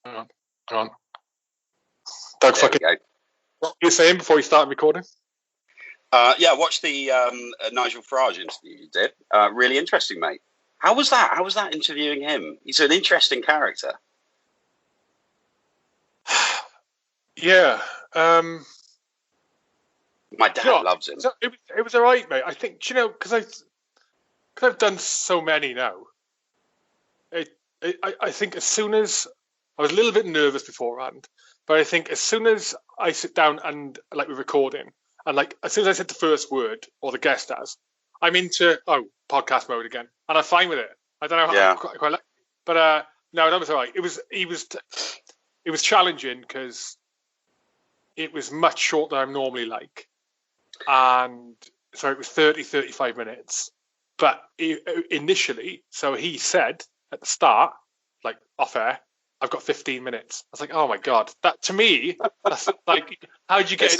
Hang on. Hang on. Doug, fucking. What were you saying before you started recording? Yeah, watch the Nigel Farage interview you did. Really interesting, mate. How was that? How was that interviewing him? He's an interesting character. Yeah. My dad loves him. It was all right, mate. I think, because I've done so many now. I think as soon as I was a little bit nervous beforehand, but I think as soon as I sit down and like we're recording, and like as soon as I said the first word or the guest does, I'm into podcast mode again, and I'm fine with it. I don't know how I'm quite like, but no, that was all right. It was challenging because it was much shorter than I'm normally like, and so it was 35 minutes. But initially, so he said at the start, like off air, I've got 15 minutes. I was like, oh my God, that to me, that's like, how did you get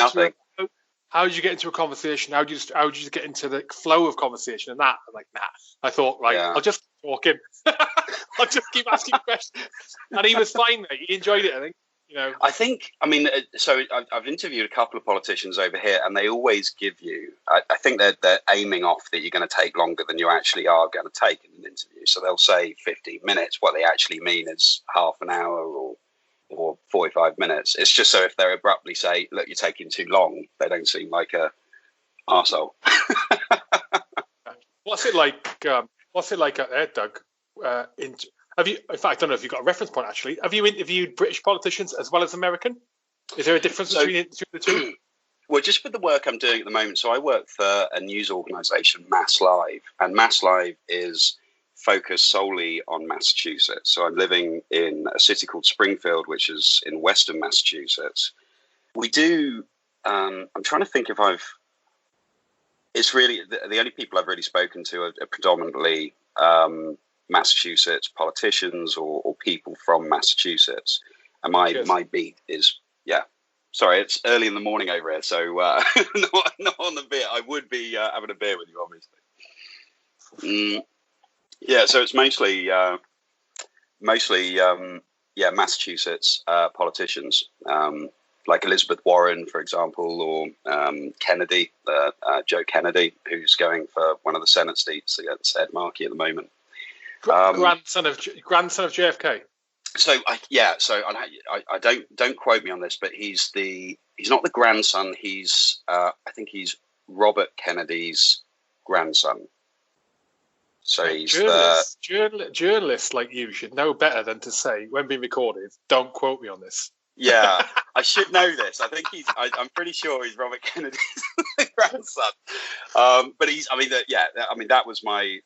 into a conversation? How do you just get into the flow of conversation and that? I'm like, nah. I thought, I'll just keep talking. I'll just keep asking questions. And he was fine, mate. He enjoyed it, I think. So I've interviewed a couple of politicians over here, and they always give you. I think they're aiming off that you're going to take longer than you actually are going to take in an interview. So they'll say 15 minutes. What they actually mean is half an hour or 45 minutes. It's just so if they abruptly say, "Look, you're taking too long," they don't seem like a arsehole. What's it like? What's it like out there, Doug? Have you? In fact, I don't know if you've got a reference point. Actually, have you interviewed British politicians as well as American? Is there a difference between the two? Well, just with the work I'm doing at the moment, so I work for a news organisation, MassLive, and MassLive is focused solely on Massachusetts. So I'm living in a city called Springfield, which is in western Massachusetts. We do. I'm trying to think if it's really the only people I've really spoken to are predominantly Massachusetts politicians or people from Massachusetts, and my beat is sorry, it's early in the morning over here, so not on the beer. I would be having a beer with you, obviously. So it's mostly Massachusetts politicians, like Elizabeth Warren, for example, or Kennedy, Joe Kennedy, who's going for one of the Senate seats against Ed Markey at the moment. Grandson of JFK. So I don't quote me on this, but he's not the grandson. He's I think he's Robert Kennedy's grandson. So he's journalists like you should know better than to say when being recorded, "Don't quote me on this." Yeah, I should know this. I think I'm pretty sure he's Robert Kennedy's grandson. But that was my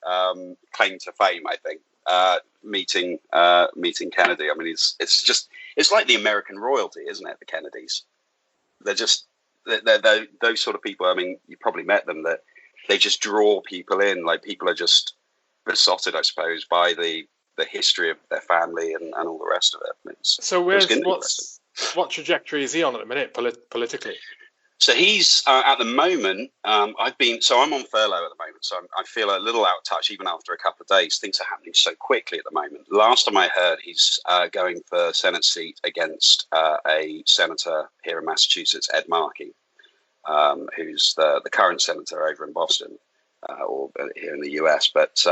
claim to fame. I think meeting Kennedy. I mean, it's like the American royalty, isn't it? The Kennedys. They're those sort of people. I mean, you probably met them. That they just draw people in. Like people are just besotted, I suppose, by the history of their family and all the rest of it. What trajectory is he on at the minute politically? So he's at the moment. I'm on furlough at the moment, so I feel a little out of touch even after a couple of days. Things are happening so quickly at the moment. Last time I heard, he's going for Senate seat against a senator here in Massachusetts, Ed Markey, who's the current senator over in Boston or here in the US. But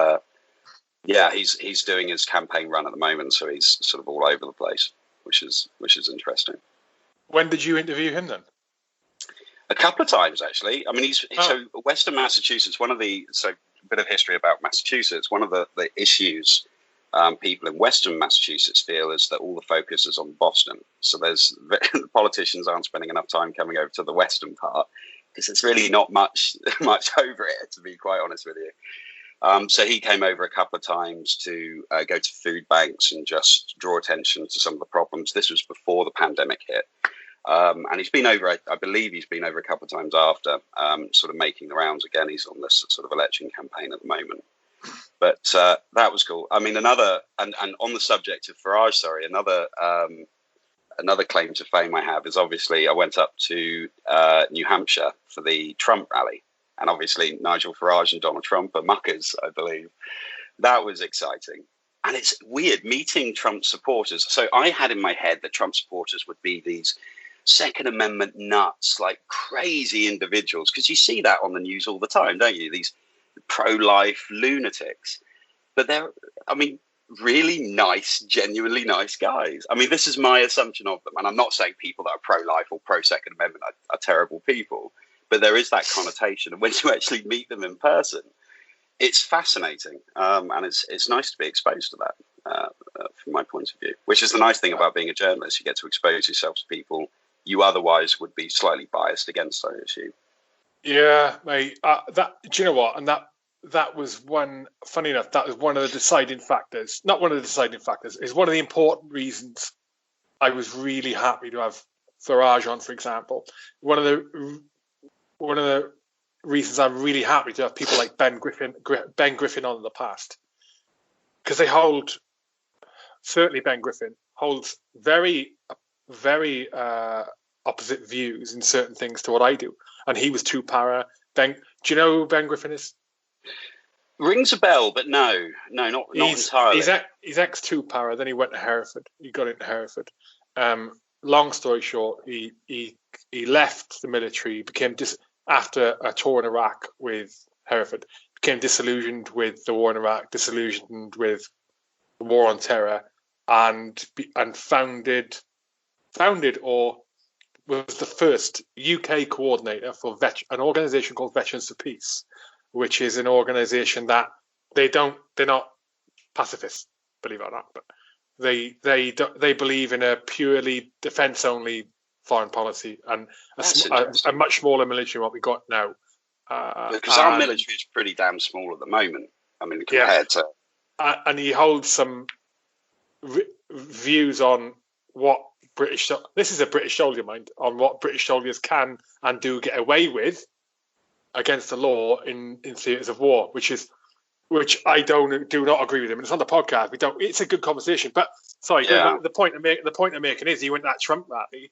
he's doing his campaign run at the moment, so he's sort of all over the place, which is interesting. When did you interview him then? A couple of times, actually. I mean, so Western Massachusetts. A bit of history about Massachusetts. One of the issues people in Western Massachusetts feel is that all the focus is on Boston. So the politicians aren't spending enough time coming over to the western part because it's really not much over it, to be quite honest with you. So he came over a couple of times to go to food banks and just draw attention to some of the problems. This was before the pandemic hit. And he's been over, I believe he's been over a couple of times after, sort of making the rounds again. He's on this sort of election campaign at the moment. But that was cool. I mean, and on the subject of Farage, another claim to fame I have is obviously I went up to New Hampshire for the Trump rally. And obviously Nigel Farage and Donald Trump are muckers, I believe. That was exciting. And it's weird meeting Trump supporters. So I had in my head that Trump supporters would be these Second Amendment nuts, like crazy individuals, because you see that on the news all the time, don't you? These pro-life lunatics. But they're, I mean, really nice, genuinely nice guys. I mean, this is my assumption of them. And I'm not saying people that are pro-life or pro-Second Amendment are terrible people, but there is that connotation. And when you actually meet them in person, it's fascinating. And it's nice to be exposed to that from my point of view, which is the nice thing about being a journalist. You get to expose yourself to people you otherwise would be slightly biased against, I assume. Yeah, mate. Do you know what? And that was one. Funny enough, that was one of the deciding factors. Not one of the deciding factors. Is one of the important reasons I was really happy to have Farage on, for example. One of the reasons I'm really happy to have people like Ben Griffin on in the past, because they hold, certainly Ben Griffin holds very opposite views in certain things to what I do, and he was too para. Do you know who Ben Griffin is? Rings a bell, but no, not entirely. He's ex two para. Then he went to Hereford. He got into Hereford. Long story short, he left the military, became after a tour in Iraq with Hereford, became disillusioned with the war in Iraq, disillusioned with the war on terror, and founded or was the first UK coordinator for an organisation called Veterans for Peace, which is an organisation that they're not pacifists, believe it or not, but they believe in a purely defence-only foreign policy and a much smaller military than what we got now. Because our military is pretty damn small at the moment. I mean, compared to... And he holds some views on what this is a British soldier, mind, on what British soldiers can and do get away with against the law in theatres of war, which I do not agree with him. And it's on the podcast. It's a good conversation, but sorry, the point I'm making is he went to that Trump rally.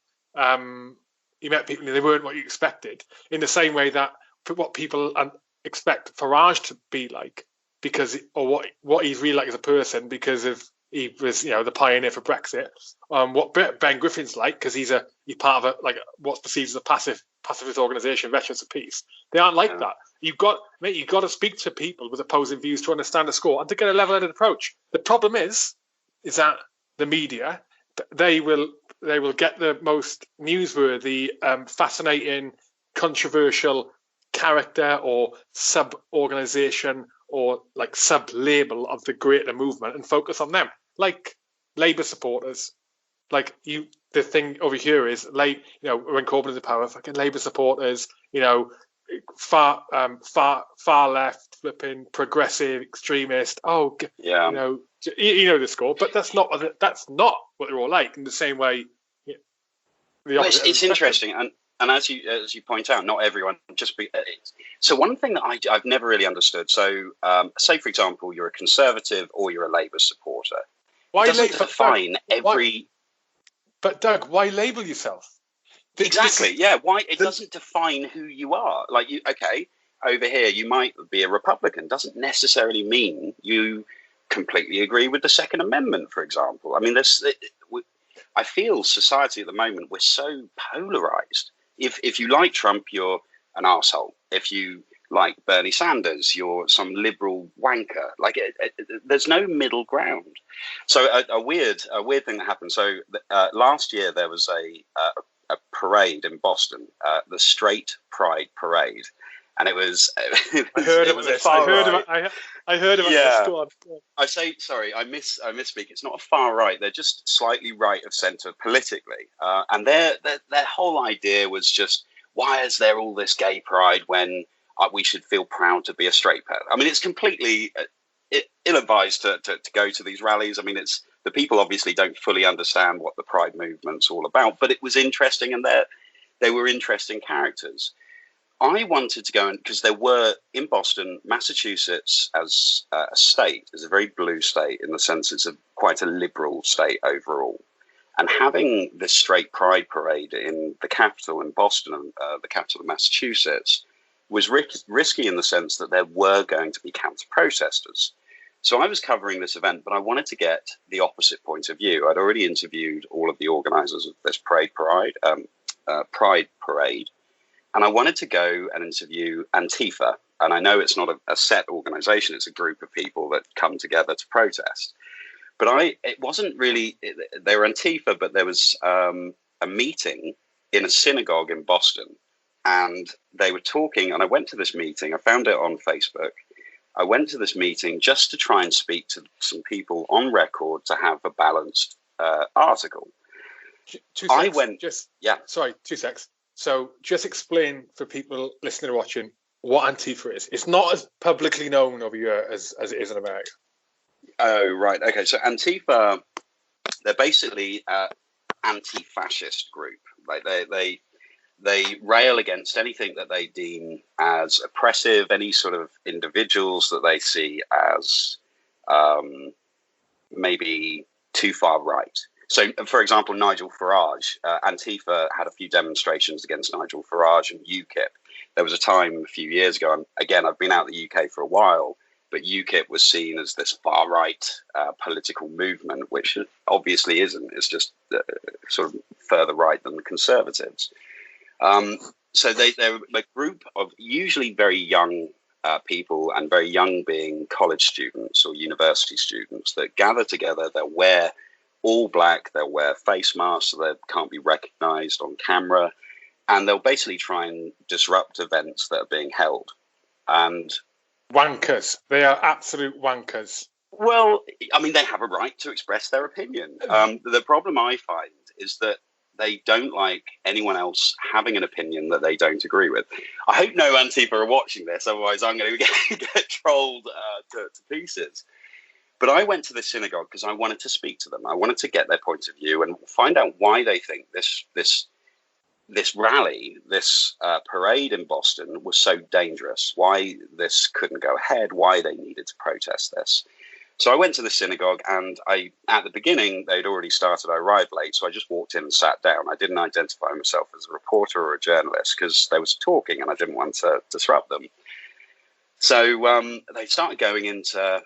He met people and they weren't what you expected, in the same way that what people expect Farage to be like, because or what he's really like as a person, because of he was, the pioneer for Brexit. What Ben Griffin's like, because he's part of what's perceived as a pacifist organisation, Veterans for Peace. They aren't like that. You've got to speak to people with opposing views to understand the score and to get a level-headed approach. The problem is that the media, they will get the most newsworthy, fascinating, controversial character or sub-organisation or sub-label of the greater movement and focus on them. Like Labour supporters, the thing over here is when Corbyn is in power, fucking Labour supporters, far left, flipping progressive, extremist. The score, but that's not what they're all like. In the same way, it's interesting, and as you point out, not everyone so one thing that I've never really understood. So, say for example, you're a Conservative or you're a Labour supporter. Why define every? But Doug, why label yourself? Exactly. Why it doesn't define who you are. Over here you might be a Republican. Doesn't necessarily mean you completely agree with the Second Amendment, for example. I mean, I feel society at the moment, we're so polarized. If you like Trump, you're an arsehole. If you like Bernie Sanders, you're some liberal wanker. There's no middle ground. So a weird thing that happened. So last year there was a parade in Boston, the Straight Pride Parade, and it was. I heard about this. I heard about this. Go on. I misspeak. It's not a far right. They're just slightly right of centre politically, and their whole idea was just, why is there all this gay pride when we should feel proud to be a straight person? I mean, it's completely ill-advised to go to these rallies. I mean, the people obviously don't fully understand what the pride movement's all about, but it was interesting, and they were interesting characters. I wanted to go because there were in Boston, Massachusetts as a state is a very blue state in the sense it's quite a liberal state overall. And having this straight pride parade in the capital in Boston, the capital of Massachusetts, was risky in the sense that there were going to be counter-protesters. So I was covering this event, but I wanted to get the opposite point of view. I'd already interviewed all of the organisers of this Pride Parade, and I wanted to go and interview Antifa. And I know it's not a set organisation; it's a group of people that come together to protest. But it wasn't really, they were Antifa, but there was a meeting in a synagogue in Boston, and they were talking, and I went to this meeting. I found it on Facebook. I went to this meeting just to try and speak to some people on record to have a balanced article. 2 secs. Sorry, 2 secs. So just explain for people listening or watching what Antifa is. It's not as publicly known over here as it is in America. Oh, right. Okay. So Antifa, they're basically an anti-fascist group. Like they rail against anything that they deem as oppressive, any sort of individuals that they see as maybe too far right. So, for example, Nigel Farage, Antifa had a few demonstrations against Nigel Farage and UKIP. There was a time a few years ago, and again, I've been out of the UK for a while, but UKIP was seen as this far-right political movement, which obviously isn't. It's just sort of further right than the Conservatives. So they're a group of usually very young people, and very young being college students or university students, that gather together. They'll wear all black, they'll wear face masks so they can't be recognized on camera, and they'll basically try and disrupt events that are being held. And wankers. They are absolute wankers. Well, I mean, they have a right to express their opinion. The problem I find is that they don't like anyone else having an opinion that they don't agree with. I hope no Antifa are watching this, otherwise I'm going to get trolled to pieces. But I went to the synagogue because I wanted to speak to them. I wanted to get their point of view and find out why they think this rally, this parade in Boston was so dangerous, why this couldn't go ahead, why they needed to protest this. So I went to the synagogue, and at the beginning, they'd already started. I arrived late, so I just walked in and sat down. I didn't identify myself as a reporter or a journalist because they was talking and I didn't want to disrupt them. So they started going into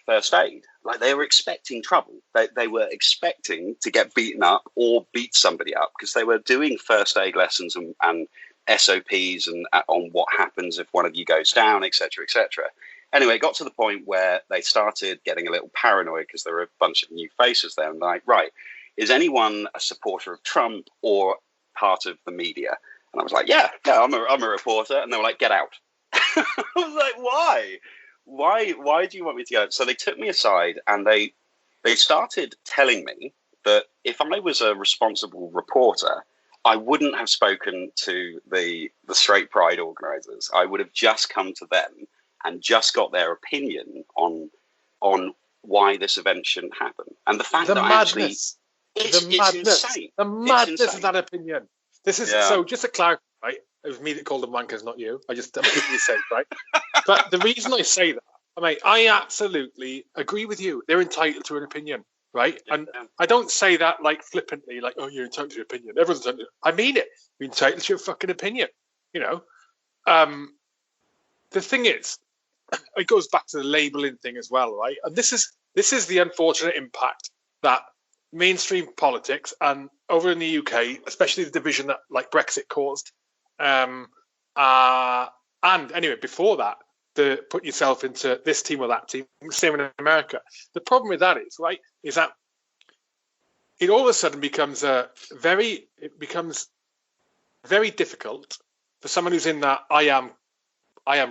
first aid. Like, they were expecting trouble. They were expecting to get beaten up or beat somebody up because they were doing first aid lessons and SOPs and on what happens if one of you goes down, etc., etc. Anyway, it got to the point where they started getting a little paranoid because there were a bunch of new faces there. And like, right, is anyone a supporter of Trump or part of the media? And I was like, yeah, I'm a reporter. And they were like, get out. I was like, why? Why do you want me to go? So they took me aside and they started telling me that if I was a responsible reporter, I wouldn't have spoken to the Straight Pride organisers. I would have just come to them and just got their opinion on why this event shouldn't happen. And the fact that madness. It's insane. The madness of that opinion. This is so. Just to clarify, right? It was me that called them wankers, not you. I'm keeping you safe, right? But the reason I say that, I absolutely agree with you. They're entitled to an opinion, right? And I don't say that like flippantly, like, oh, you're entitled to your opinion. Everyone's entitled. I mean it. You're entitled to your fucking opinion. You know. The thing is, it goes back to the labeling thing as well, right? And this is the unfortunate impact that mainstream politics and over in the UK, especially the division that like Brexit caused, and anyway before that, the put yourself into this team or that team, same in America. The problem with that is that it all of a sudden becomes very difficult for someone who's in that I am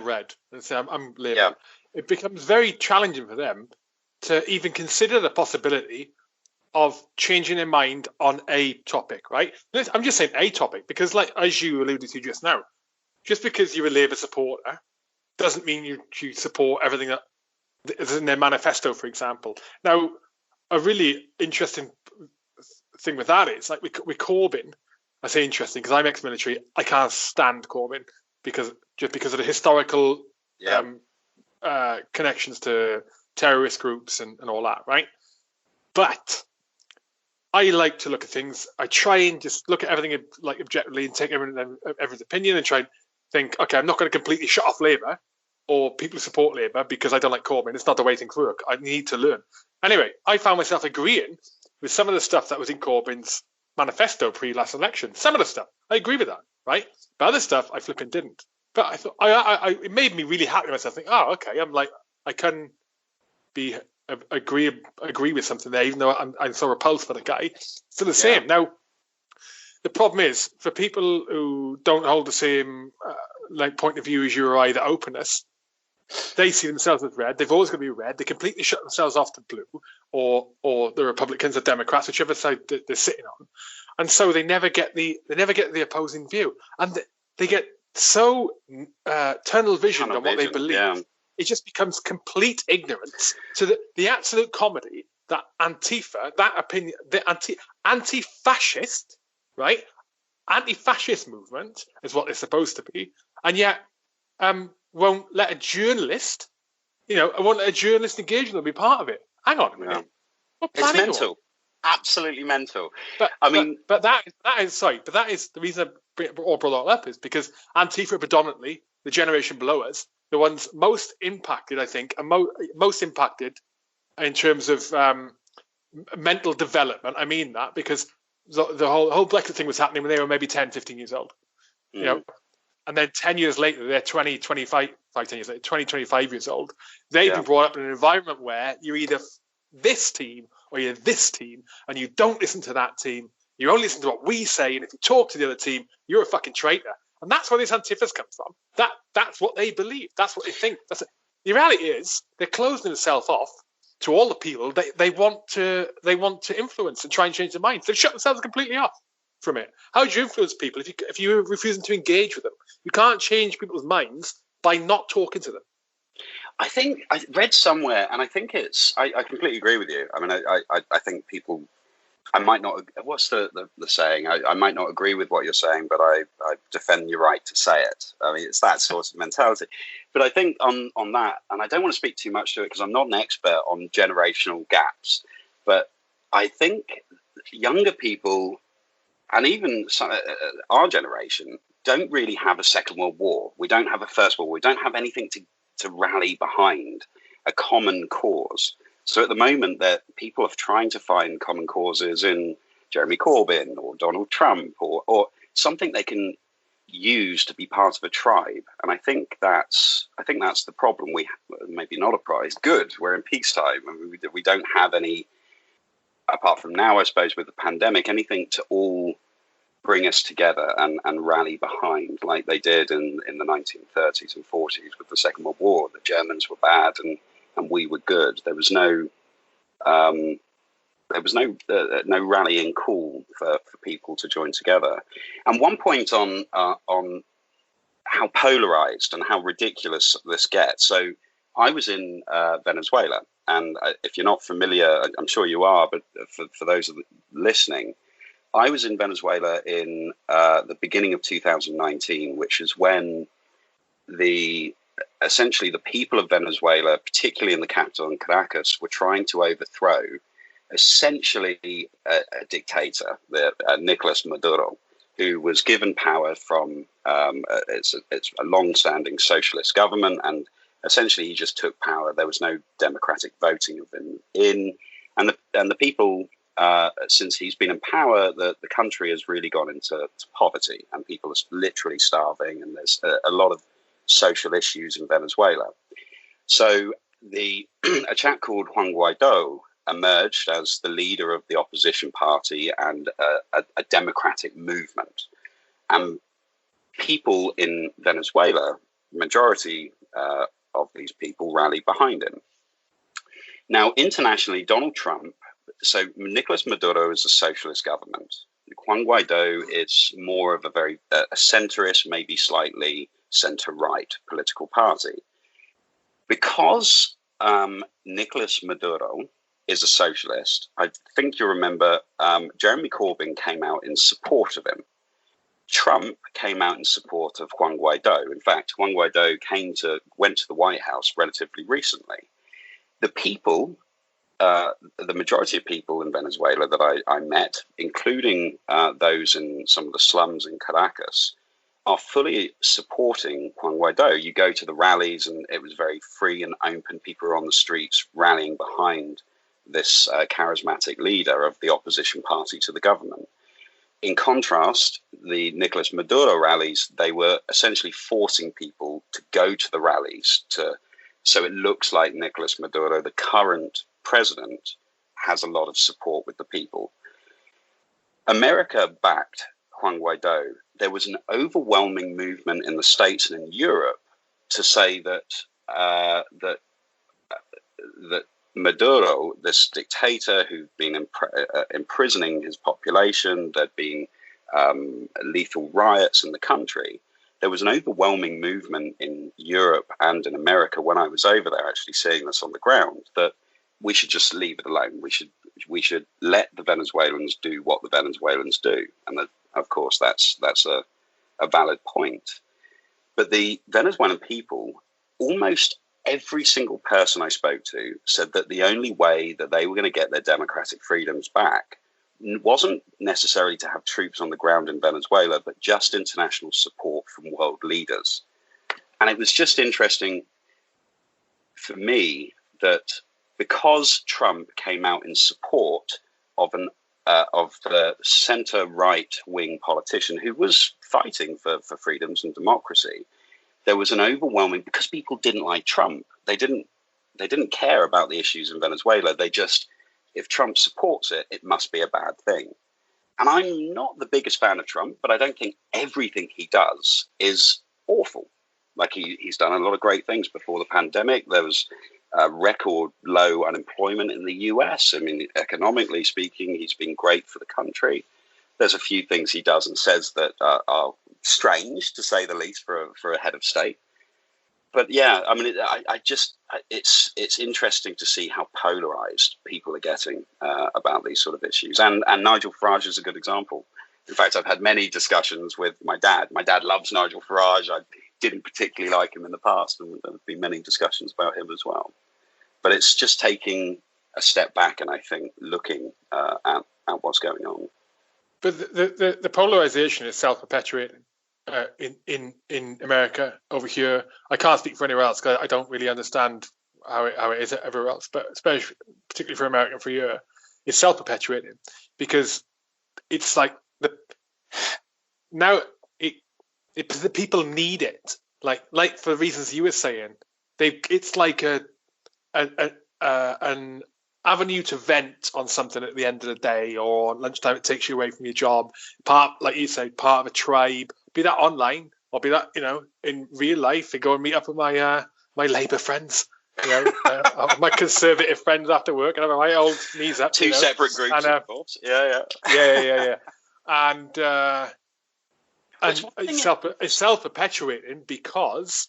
red and say I'm Labour. Yeah. It becomes very challenging for them to even consider the possibility of changing their mind on a topic, right? I'm just saying a topic because, like, as you alluded to just now, just because you're a Labour supporter doesn't mean you support everything that is in their manifesto, for example. Now, a really interesting thing with that is, like, with Corbyn, I say interesting because I'm ex-military, I can't stand Corbyn because of the historical connections to terrorist groups and all that, right? But I like to look at things. I try and just look at everything like objectively and take everyone's opinion and try and think, okay, I'm not going to completely shut off Labour or people who support Labour because I don't like Corbyn. It's not the way things work. I need to learn. Anyway, I found myself agreeing with some of the stuff that was in Corbyn's manifesto pre-last election. Some of the stuff, I agree with that, right? But other stuff, I flipping didn't. But I thought, it made me really happy with myself. Think, oh, okay, I'm like, I can be agree with something there, even though I'm so repulsed by the guy. Still the same. Now, the problem is for people who don't hold the same point of view as you or I, the openness, they see themselves as red. They've always got to be red. They completely shut themselves off to blue, or the Republicans or Democrats, whichever side they're sitting on, and so they never get the opposing view, and they get so tunnel visioned on what they believe. Yeah. It just becomes complete ignorance to the absolute comedy that Antifa, that opinion, the anti-fascist, right? Anti-fascist movement is what they're supposed to be, and yet won't let a journalist, engage with them, be part of it. Hang on a minute. Yeah. It's mental. Absolutely mental. But that is the reason I brought that up is because Antifa predominantly, the generation below us, the ones most impacted, I think, and most impacted in terms of mental development. I mean that because the whole Brexit thing was happening when they were maybe 10, 15 years old. You know, and then 10 years later, they're 20, 25 years old. They've been brought up in an environment where you're either this team or you're this team, and you don't listen to that team. You only listen to what we say, and if you talk to the other team, you're a fucking traitor. And that's where this Antifas comes from. That's what they believe. That's what they think. The reality is they're closing themselves off to all the people they want to influence and try and change their minds. They've shut themselves completely off from it. How do you influence people if you're refusing to engage with them? You can't change people's minds by not talking to them. I think I read somewhere, and I think I completely agree with you. I mean, I think people, I might not, what's the saying? I might not agree with what you're saying, but I defend your right to say it. I mean, it's that sort of mentality. But I think on that, and I don't want to speak too much to it because I'm not an expert on generational gaps, but I think younger people, and even our generation, don't really have a Second World War. We don't have a First World War. We don't have anything to rally behind, a common cause. So at the moment that people are trying to find common causes in Jeremy Corbyn or Donald Trump or something they can use to be part of a tribe. And I think that's the problem. We maybe not a prize. Good. We're in peacetime. I mean, we don't have any, apart from now, I suppose, with the pandemic, anything to all bring us together and rally behind like they did in the 1930s and 40s with the Second World War. The Germans were bad and we were good. There was no rallying call for people to join together. And one point on how polarized and how ridiculous this gets. So I was in Venezuela, and if you're not familiar, I'm sure you are, but for those listening, I was in Venezuela in the beginning of 2019, which is when essentially the people of Venezuela, particularly in the capital in Caracas, were trying to overthrow essentially a dictator, Nicolas Maduro, who was given power from it's a long-standing socialist government, and essentially he just took power. There was no democratic voting of him in, and the people. Since he's been in power, the country has really gone into poverty, and people are literally starving, and there's a lot of social issues in Venezuela. So a chap called Juan Guaido emerged as the leader of the opposition party and a democratic movement. And people in Venezuela, majority of these people rallied behind him. Now, internationally, Donald Trump, so Nicolas Maduro is a socialist government. Juan Guaido is more of a centrist, maybe slightly center-right political party. Because Nicolas Maduro is a socialist, I think you remember Jeremy Corbyn came out in support of him. Trump came out in support of Juan Guaido. In fact, Juan Guaido went to the White House relatively recently. The people, the majority of people in Venezuela that I met, including those in some of the slums in Caracas, are fully supporting Juan Guaido. You go to the rallies, and it was very free and open. People are on the streets rallying behind this charismatic leader of the opposition party to the government. In contrast, the Nicolas Maduro rallies, they were essentially forcing people to go to the rallies so it looks like Nicolas Maduro, the current president, has a lot of support with the people. America backed Juan Guaido. There was an overwhelming movement in the States and in Europe to say that that Maduro, this dictator who'd been imprisoning his population, there'd been lethal riots in the country. There was an overwhelming movement in Europe and in America when I was over there, actually seeing this on the ground, that we should just leave it alone. We should let the Venezuelans do what the Venezuelans do, and that, of course, that's a valid point. But the Venezuelan people, almost every single person I spoke to, said that the only way that they were going to get their democratic freedoms back wasn't necessarily to have troops on the ground in Venezuela, but just international support from world leaders. And it was just interesting for me that because Trump came out in support of the center-right wing politician who was fighting for freedoms and democracy, there was an overwhelming, because people didn't like Trump. They didn't care about the issues in Venezuela. They just, if Trump supports it, it must be a bad thing. And I'm not the biggest fan of Trump, but I don't think everything he does is awful. Like he's done a lot of great things before the pandemic. There was record low unemployment in the US. I mean, economically speaking, he's been great for the country. There's a few things he does and says that are strange, to say the least, for a head of state. But yeah, I mean, it's interesting to see how polarized people are getting about these sort of issues. And Nigel Farage is a good example. In fact, I've had many discussions with my dad. My dad loves Nigel Farage. I didn't particularly like him in the past, and there have been many discussions about him as well. But it's just taking a step back and I think looking at what's going on. But the polarization is self-perpetuating in America. Over here, I can't speak for anywhere else because I don't really understand how it is everywhere else. But especially, particularly for America, for here, it's self-perpetuating because it's like the people need it. Like for the reasons you were saying, it's like an avenue to vent on something at the end of the day, or lunchtime it takes you away from your job. Like you say, part of a tribe. Be that online, or be that in real life. I go and meet up with my Labour friends, my Conservative friends after work, and have my old knees up. Two separate groups, and, of course. Yeah. And it's self-perpetuating because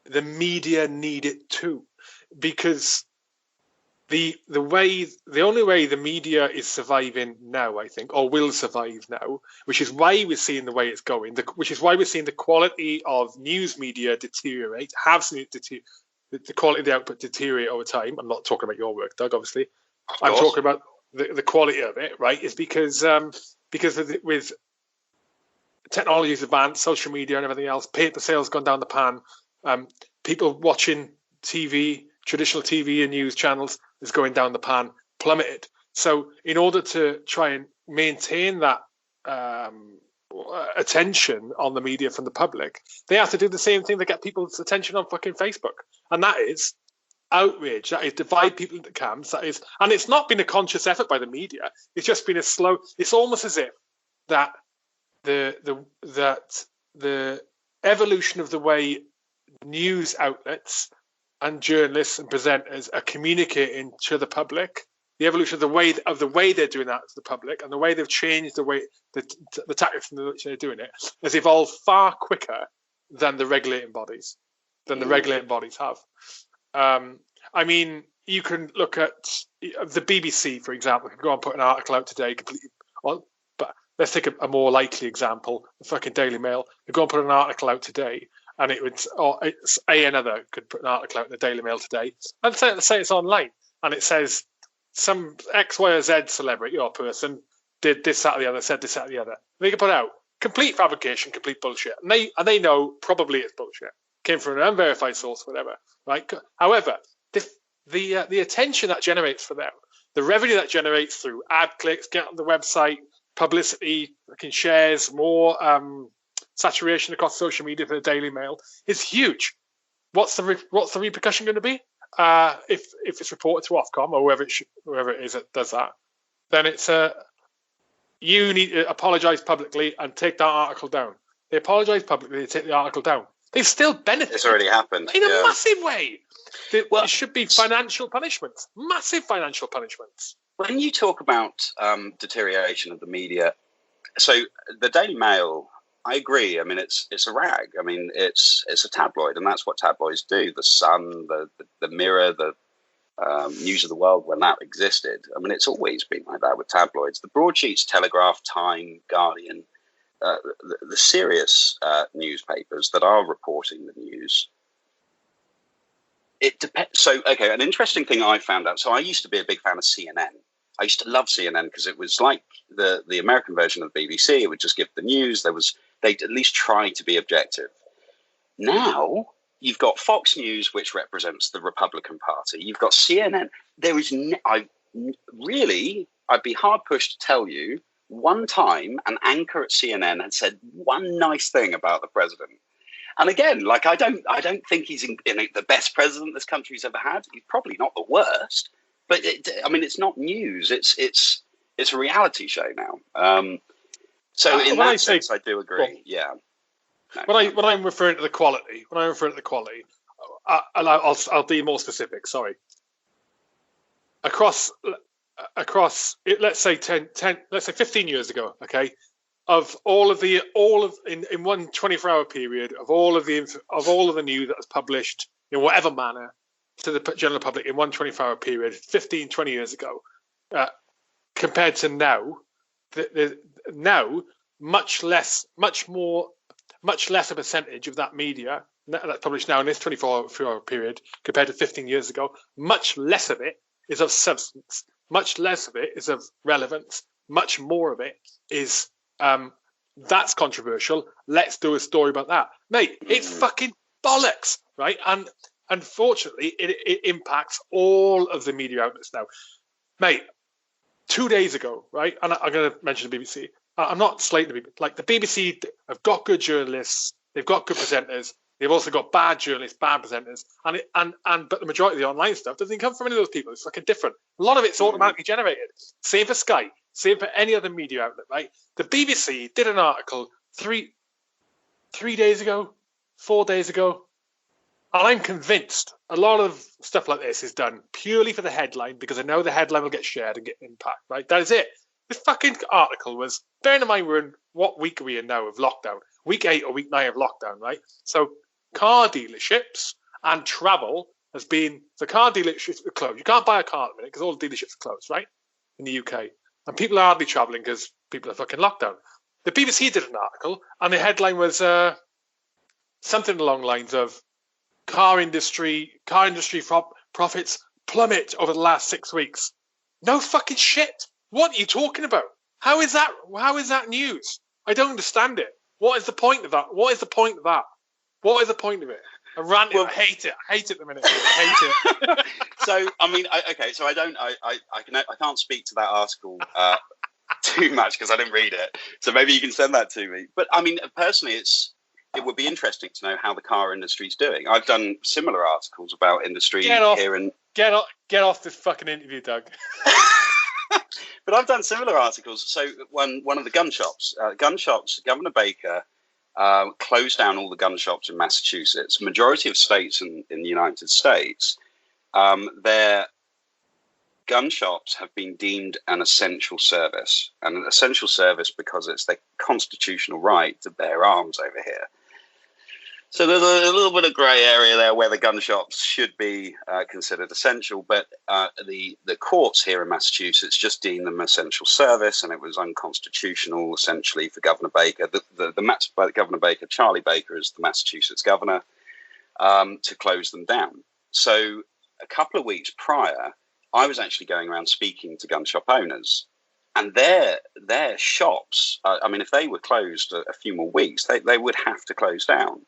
the media need it too, because the only way the media is surviving now, I think, or will survive now, which is why we're seeing the way it's going, which is why we're seeing the quality of news media deteriorate, the quality of the output deteriorate over time. I'm not talking about your work, Doug, obviously. I'm talking about the quality of it, right? Is because with technology's advanced, social media and everything else, paper sales gone down the pan, people watching TV, traditional TV and news channels is going down the pan, plummeted. So in order to try and maintain that attention on the media from the public, they have to do the same thing to get people's attention on fucking Facebook. And that is outrage. That is divide people into camps. That is, and it's not been a conscious effort by the media. It's just been a slow, it's almost as if that the evolution of the way news outlets and journalists and presenters are communicating to the public, the evolution of the way they're doing that to the public, and the way they've changed the way the tactics in which they're doing it has evolved far quicker than the regulating bodies have. I mean, you can look at the BBC, for example. Can go and put an article out today completely. But let's take a more likely example: the fucking Daily Mail. They go and put an article out today. And it's another could put an article out in the Daily Mail today, and say it's online, and it says some X, Y, or Z celebrity or person did this, that, or the other, said this, that, or the other. They can put out complete fabrication, complete bullshit. And they know probably it's bullshit. Came from an unverified source, whatever, right? However, the attention that generates for them, the revenue that generates through ad clicks, get on the website, publicity, shares, more saturation across social media for the Daily Mail is huge. What's the repercussion going to be if it's reported to Ofcom or whoever it is that does that? Then it's you need to apologise publicly and take that article down. They apologise publicly, they take the article down. They've still benefited. It's already happened in a massive way. It should be financial punishments, massive financial punishments. When you talk about deterioration of the media, so the Daily Mail, I agree. I mean, it's a rag. I mean, it's a tabloid, and that's what tabloids do. The Sun, the Mirror, the News of the World, when that existed. I mean, it's always been like that with tabloids. The broadsheets, Telegraph, Time, Guardian, the serious newspapers that are reporting the news. It depends. So, okay, an interesting thing I found out. So I used to be a big fan of CNN. I used to love CNN because it was like the American version of the BBC. It would just give the news. They'd at least try to be objective. Now you've got Fox News, which represents the Republican Party. You've got CNN. There is, I'd be hard pushed to tell you one time an anchor at CNN had said one nice thing about the president. And again, like I don't think he's in the best president this country's ever had. He's probably not the worst, but it's not news. It's a reality show now. So in that sense, I do agree. Well, yeah. No, when I'm referring to the quality, I'll be more specific. Sorry. Across let's say 15 years ago, okay, of all of in one 24-hour period of all of the news that was published in whatever manner to the general public in one 24-hour period 15, 20 years ago, compared to now, now much less a percentage of that media that's published now in this 24-hour period compared to 15 years ago, much less of it is of substance, much less of it is of relevance, much more of it is that's controversial. Let's do a story about that. Mate, it's fucking bollocks, right? And unfortunately, it impacts all of the media outlets now. Mate, 2 days ago, right? And I'm going to mention the BBC. I'm not slating the BBC. Like, the BBC have got good journalists. They've got good presenters. They've also got bad journalists, bad presenters. But the majority of the online stuff doesn't come from any of those people. It's fucking different. A lot of it's automatically generated. Same for Sky. Same for any other media outlet, right? The BBC did an article 3 days ago, 4 days ago. And I'm convinced a lot of stuff like this is done purely for the headline because I know the headline will get shared and get impact, right? That is it. This fucking article was, bearing in mind what week are we in now of lockdown? Week 8 or week 9 of lockdown, right? So car dealerships and travel has been, the car dealerships are closed. You can't buy a car at the minute because all the dealerships are closed, right? In the UK. And people are hardly travelling because people are fucking locked down. The BBC did an article and the headline was something along the lines of car industry profits plummet over the last 6 weeks. No fucking shit. What are you talking about? How is that news? I don't understand it. What is the point of that? What is the point of that? What is the point of it? I'm ranting. I hate it. I hate it at the minute. I hate it. So, I mean, so I can't speak to that article too much because I didn't read it. So maybe you can send that to me. But I mean, personally, it would be interesting to know how the car industry is doing. I've done similar articles about industry here and get off this fucking interview, Doug. But I've done similar articles. So one of the gun shops, Governor Baker closed down all the gun shops in Massachusetts. Majority of states in the United States, their gun shops have been deemed an essential service, and an essential service because it's their constitutional right to bear arms over here. So there's a little bit of grey area there where the gun shops should be considered essential, but the courts here in Massachusetts just deemed them essential service, and it was unconstitutional essentially for Governor Baker. Governor Baker, Charlie Baker, is the Massachusetts governor, to close them down. So a couple of weeks prior, I was actually going around speaking to gun shop owners, and their shops. I mean, if they were closed a few more weeks, they would have to close down.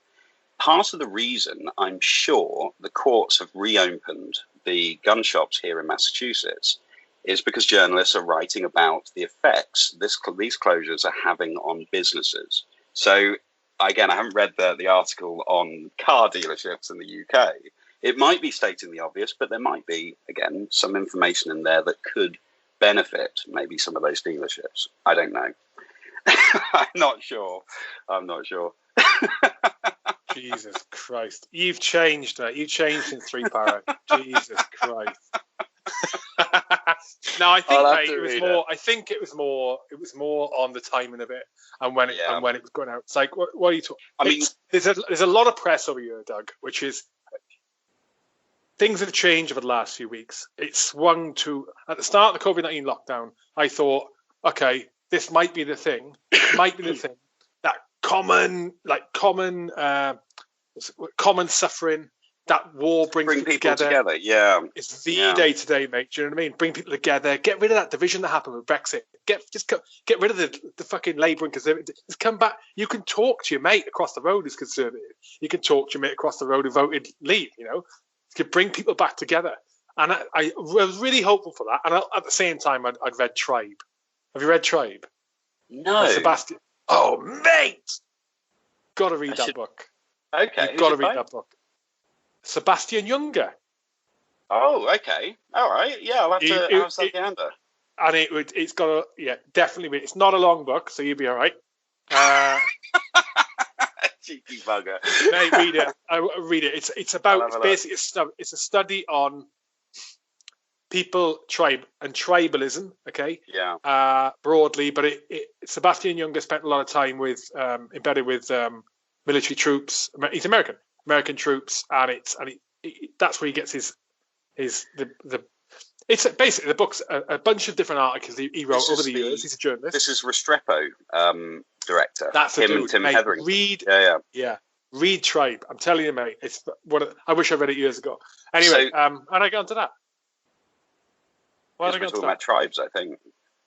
Part of the reason, I'm sure, the courts have reopened the gun shops here in Massachusetts is because journalists are writing about the effects these closures are having on businesses. So, again, I haven't read the article on car dealerships in the UK. It might be stating the obvious, but there might be, again, some information in there that could benefit maybe some of those dealerships. I don't know. I'm not sure. Jesus Christ. You've changed, mate. You've changed since 3 Para. Jesus Christ. No, I think, mate, it was more. I think it was more on the timing of it and when it was going out. It's like, what are you talking? I mean, there's a lot of press over here, Doug, which is things have changed over the last few weeks. It swung to at the start of the COVID-19 lockdown. I thought, okay, this might be the thing. That common suffering. That war brings people together. Yeah, it's the day-to-day, mate. Do you know what I mean? Bring people together. Get rid of that division that happened with Brexit. Get rid of the fucking Labour and Conservative. Just come back. You can talk to your mate across the road who's Conservative. You can talk to your mate across the road who voted Leave. You know, you can bring people back together. And I was really hopeful for that. And at the same time, I'd read Tribe. Have you read Tribe? No. Sebastian. Oh, mate! Got to read that book. Okay. You've got to read that book. Sebastian Junger. Oh, okay. All right. Yeah, I'll have to take a gander. And it's got definitely. It's not a long book, so you'll be all right. Cheeky bugger. Mate, read it. Read it. It's a study on people, tribe, and tribalism. Okay. Yeah. Broadly, but Sebastian Junger spent a lot of time embedded with military troops. He's American troops, and that's where he gets his it's basically the book's a bunch of different articles he wrote over the years. He's a journalist. This is Restrepo director. That's Tim Hetherington. Read Tribe. I'm telling you, mate. It's I wish I read it years ago. Anyway, and I got onto that. We're talking about tribes, I think.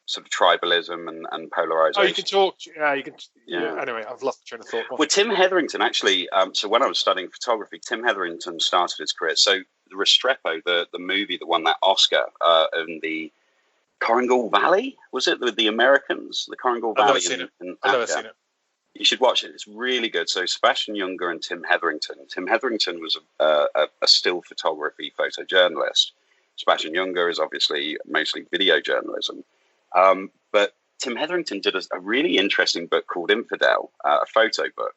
Sort of tribalism and polarization. Oh, you can talk. Yeah, you can. Yeah. Anyway, I've lost the train of thought. Well, Tim Hetherington actually. So when I was studying photography, Tim Hetherington started his career. So the Restrepo, the movie that won that Oscar in the Korengal Valley, was it with the Americans? The Korengal Valley. I've never seen it. You should watch it. It's really good. So Sebastian Junger and Tim Hetherington. Tim Hetherington was a still photography photojournalist. Sebastian Junger is obviously mostly video journalism. But Tim Hetherington did a really interesting book called Infidel, a photo book.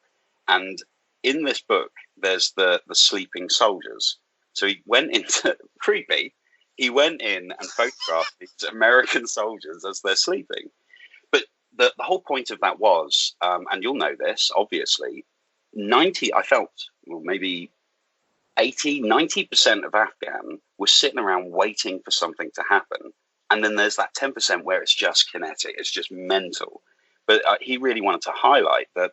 And in this book, there's the sleeping soldiers. So he went into, creepy, he went in and photographed these American soldiers as they're sleeping. But the whole point of that was, and you'll know this, obviously, 90% of Afghan was sitting around waiting for something to happen. And then there's that 10% where it's just kinetic, it's just mental. But he really wanted to highlight that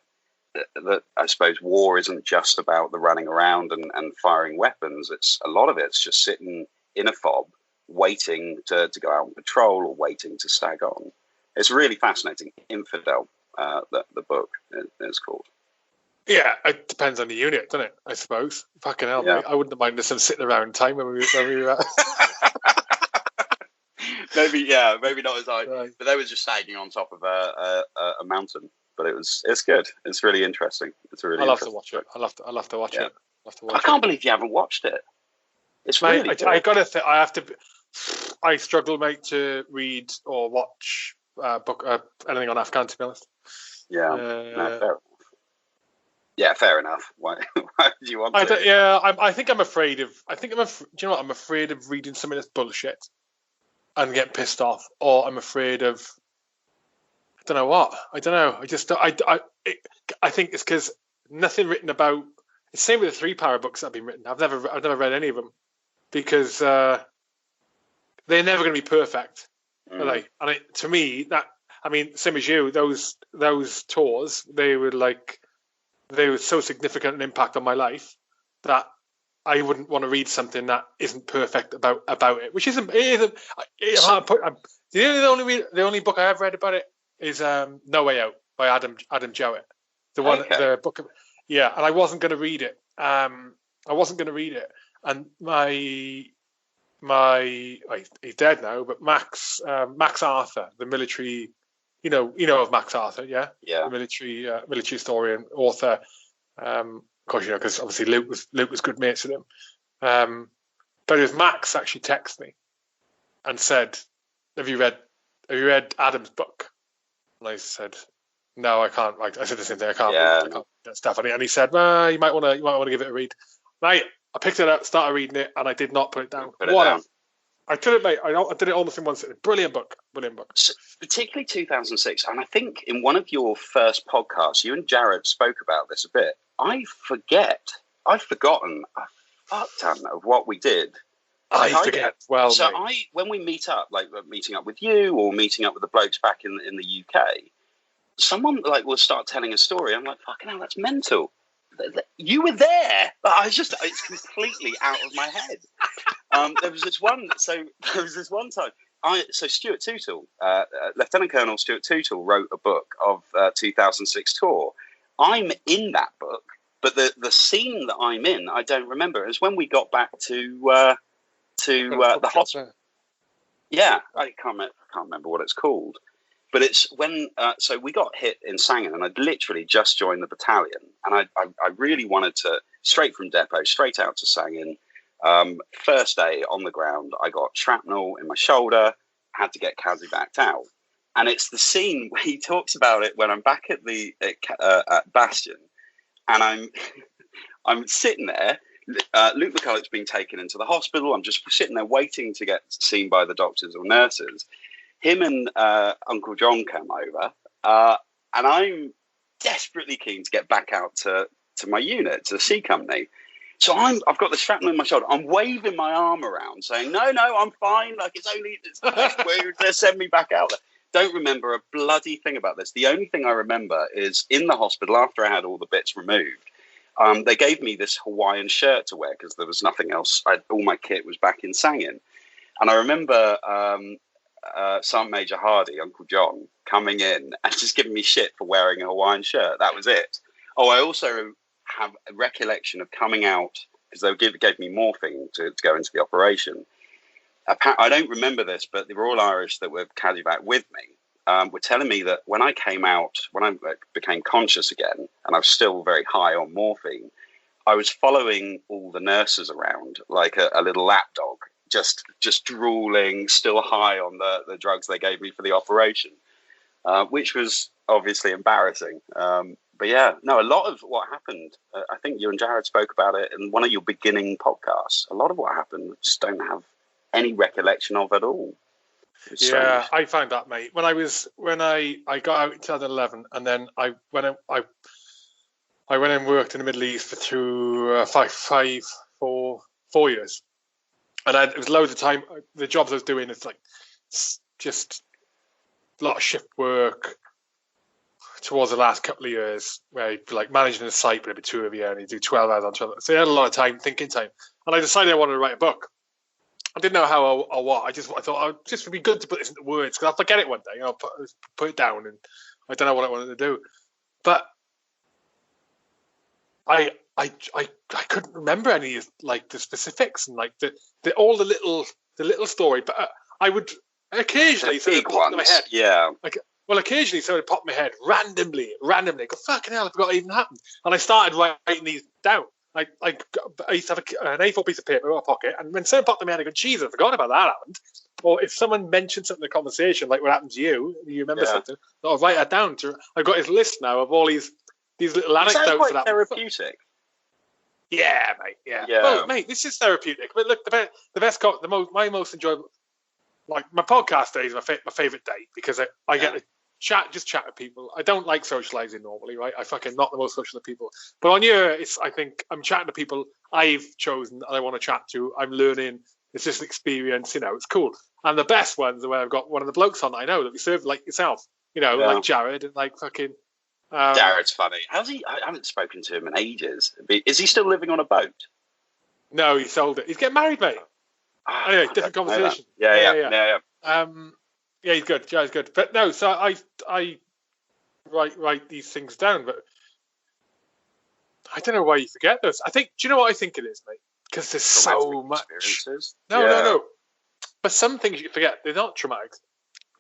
I suppose war isn't just about the running around and firing weapons. It's a lot of it's just sitting in a fob, waiting to go out on patrol or waiting to stag on. It's really fascinating. Infidel, the book is called. Yeah, it depends on the unit, doesn't it? I suppose. Fucking hell, mate. I wouldn't mind some sitting around time when we were maybe not as high, right. But they were just sagging on top of a mountain. But it's good. It's really interesting. I'll have to watch it. I'll have to watch it. I can't believe you haven't watched it. It's really good. I struggle, mate, to read or watch anything on Afghan, to be honest. Yeah, fair enough. Yeah, fair enough. Why do you want to? I think I'm afraid of. Do you know what? I'm afraid of reading something that's bullshit and getting pissed off, or I'm afraid of. I don't know what. I don't know. I think it's because nothing written about. It's the same with the 3 Para books that have been written. I've never read any of them because they're never going to be perfect, are they? And to me, same as you. Those tours, they were so significant an impact on my life that I wouldn't want to read something that isn't perfect about it, which isn't. The only book I have read about it is No Way Out by Adam Jowett. The book of, and I wasn't going to read it. And he's dead now, but Max Arthur, the military, you know of Max Arthur, yeah, the military historian, author. Of course, because obviously Luke was good mates with him. But it was Max actually texted me and said, Have you read Adam's book? And I said, no, I can't. Like I said the same thing. I can't get stuff on it. And he said, well, you might want to give it a read. Right, I picked it up, started reading it, and I did not put it down. I did it, mate. I did it almost in one sitting. Brilliant book. So, particularly 2006, and I think in one of your first podcasts, you and Jared spoke about this a bit. I've forgotten a fuck ton of what we did. I forget. Well, so mate. when we meet up, like meeting up with you or meeting up with the blokes back in the UK, someone will start telling a story. I'm like, fucking hell, that's mental. You were there. It's completely out of my head. There was this one time. Stuart Tootle, Lieutenant Colonel Stuart Tootle, wrote a book of 2006 tour. I'm in that book, but the scene that I'm in, I don't remember. It was when we got back to the hospital. Yeah, I can't remember what it's called. But it's when so we got hit in Sangin, and I'd literally just joined the battalion, and I really wanted to straight from depot straight out to Sangin. First day on the ground, I got shrapnel in my shoulder, had to get casevac'd out, and it's the scene where he talks about it when I'm back at the at Bastion, and I'm sitting there. Luke McCulloch's been taken into the hospital. I'm just sitting there waiting to get seen by the doctors or nurses. Him and Uncle John come over, and I'm desperately keen to get back out to my unit, to the C Company. So I've got the shrapnel in my shoulder. I'm waving my arm around, saying, "No, I'm fine. Like it's they send me back out there." Don't remember a bloody thing about this. The only thing I remember is in the hospital after I had all the bits removed. They gave me this Hawaiian shirt to wear because there was nothing else. All my kit was back in Sangin, and I remember. Sergeant Major Hardy, Uncle John, coming in and just giving me shit for wearing a Hawaiian shirt. That was it. Oh, I also have a recollection of coming out because they gave me morphine to go into the operation. I don't remember this, but the Royal Irish that were casevac with me were telling me that when I came out, when I became conscious again, and I was still very high on morphine, I was following all the nurses around like a little lapdog. Just drooling, still high on the drugs they gave me for the operation, which was obviously embarrassing. But yeah, no, a lot of what happened, I think you and Jared spoke about it in one of your beginning podcasts. A lot of what happened, I just don't have any recollection of at all. Yeah, I found that, mate. When I got out in 2011, and then I went and worked in the Middle East for 4 years. And it was loads of time. The jobs I was doing, it's like just a lot of shift work towards the last couple of years, where you'd be like managing a site, but it'd be 2 of you, and you do 12 hours on 12. So I had a lot of thinking time. And I decided I wanted to write a book. I didn't know how or what. I thought it just would be good to put this into words because I'll forget it one day. I'll put it down, and I don't know what I wanted to do. But I couldn't remember any of like the specifics and like all the little story, but I would occasionally sort of pop in my head. Yeah. Occasionally sort of pop in my head randomly. Go, fucking hell, I forgot it even happened. And I started writing these down. I used to have an A4 piece of paper in my pocket, and when someone popped in my head, I go, Jesus, I forgot about that happened. Or if someone mentioned something in the conversation, like what happened to you remember something, I'll write that down. I've got his list now of all these little anecdotes. Is that quite therapeutic? Yeah, mate. Yeah. Well, mate, this is therapeutic. But look, my most enjoyable, like my podcast day is my favorite day because I get to chat with people. I don't like socializing normally, right? I fucking not the most social of people. But on here, I think I'm chatting to people I've chosen and I want to chat to. I'm learning. It's just an experience, it's cool. And the best ones are where I've got one of the blokes on that I know that we served like yourself, like Jared and like fucking. Jared's funny. How's he? I haven't spoken to him in ages. Is he still living on a boat? No, he sold it. He's getting married, mate. Anyway, different conversation. Yeah. Yeah, he's good. Yeah, he's good. But no, so I write these things down, but I don't know why you forget those. I think. Do you know what I think it is, mate? Because there's so much. Experiences. No. But some things you forget. They're not traumatic.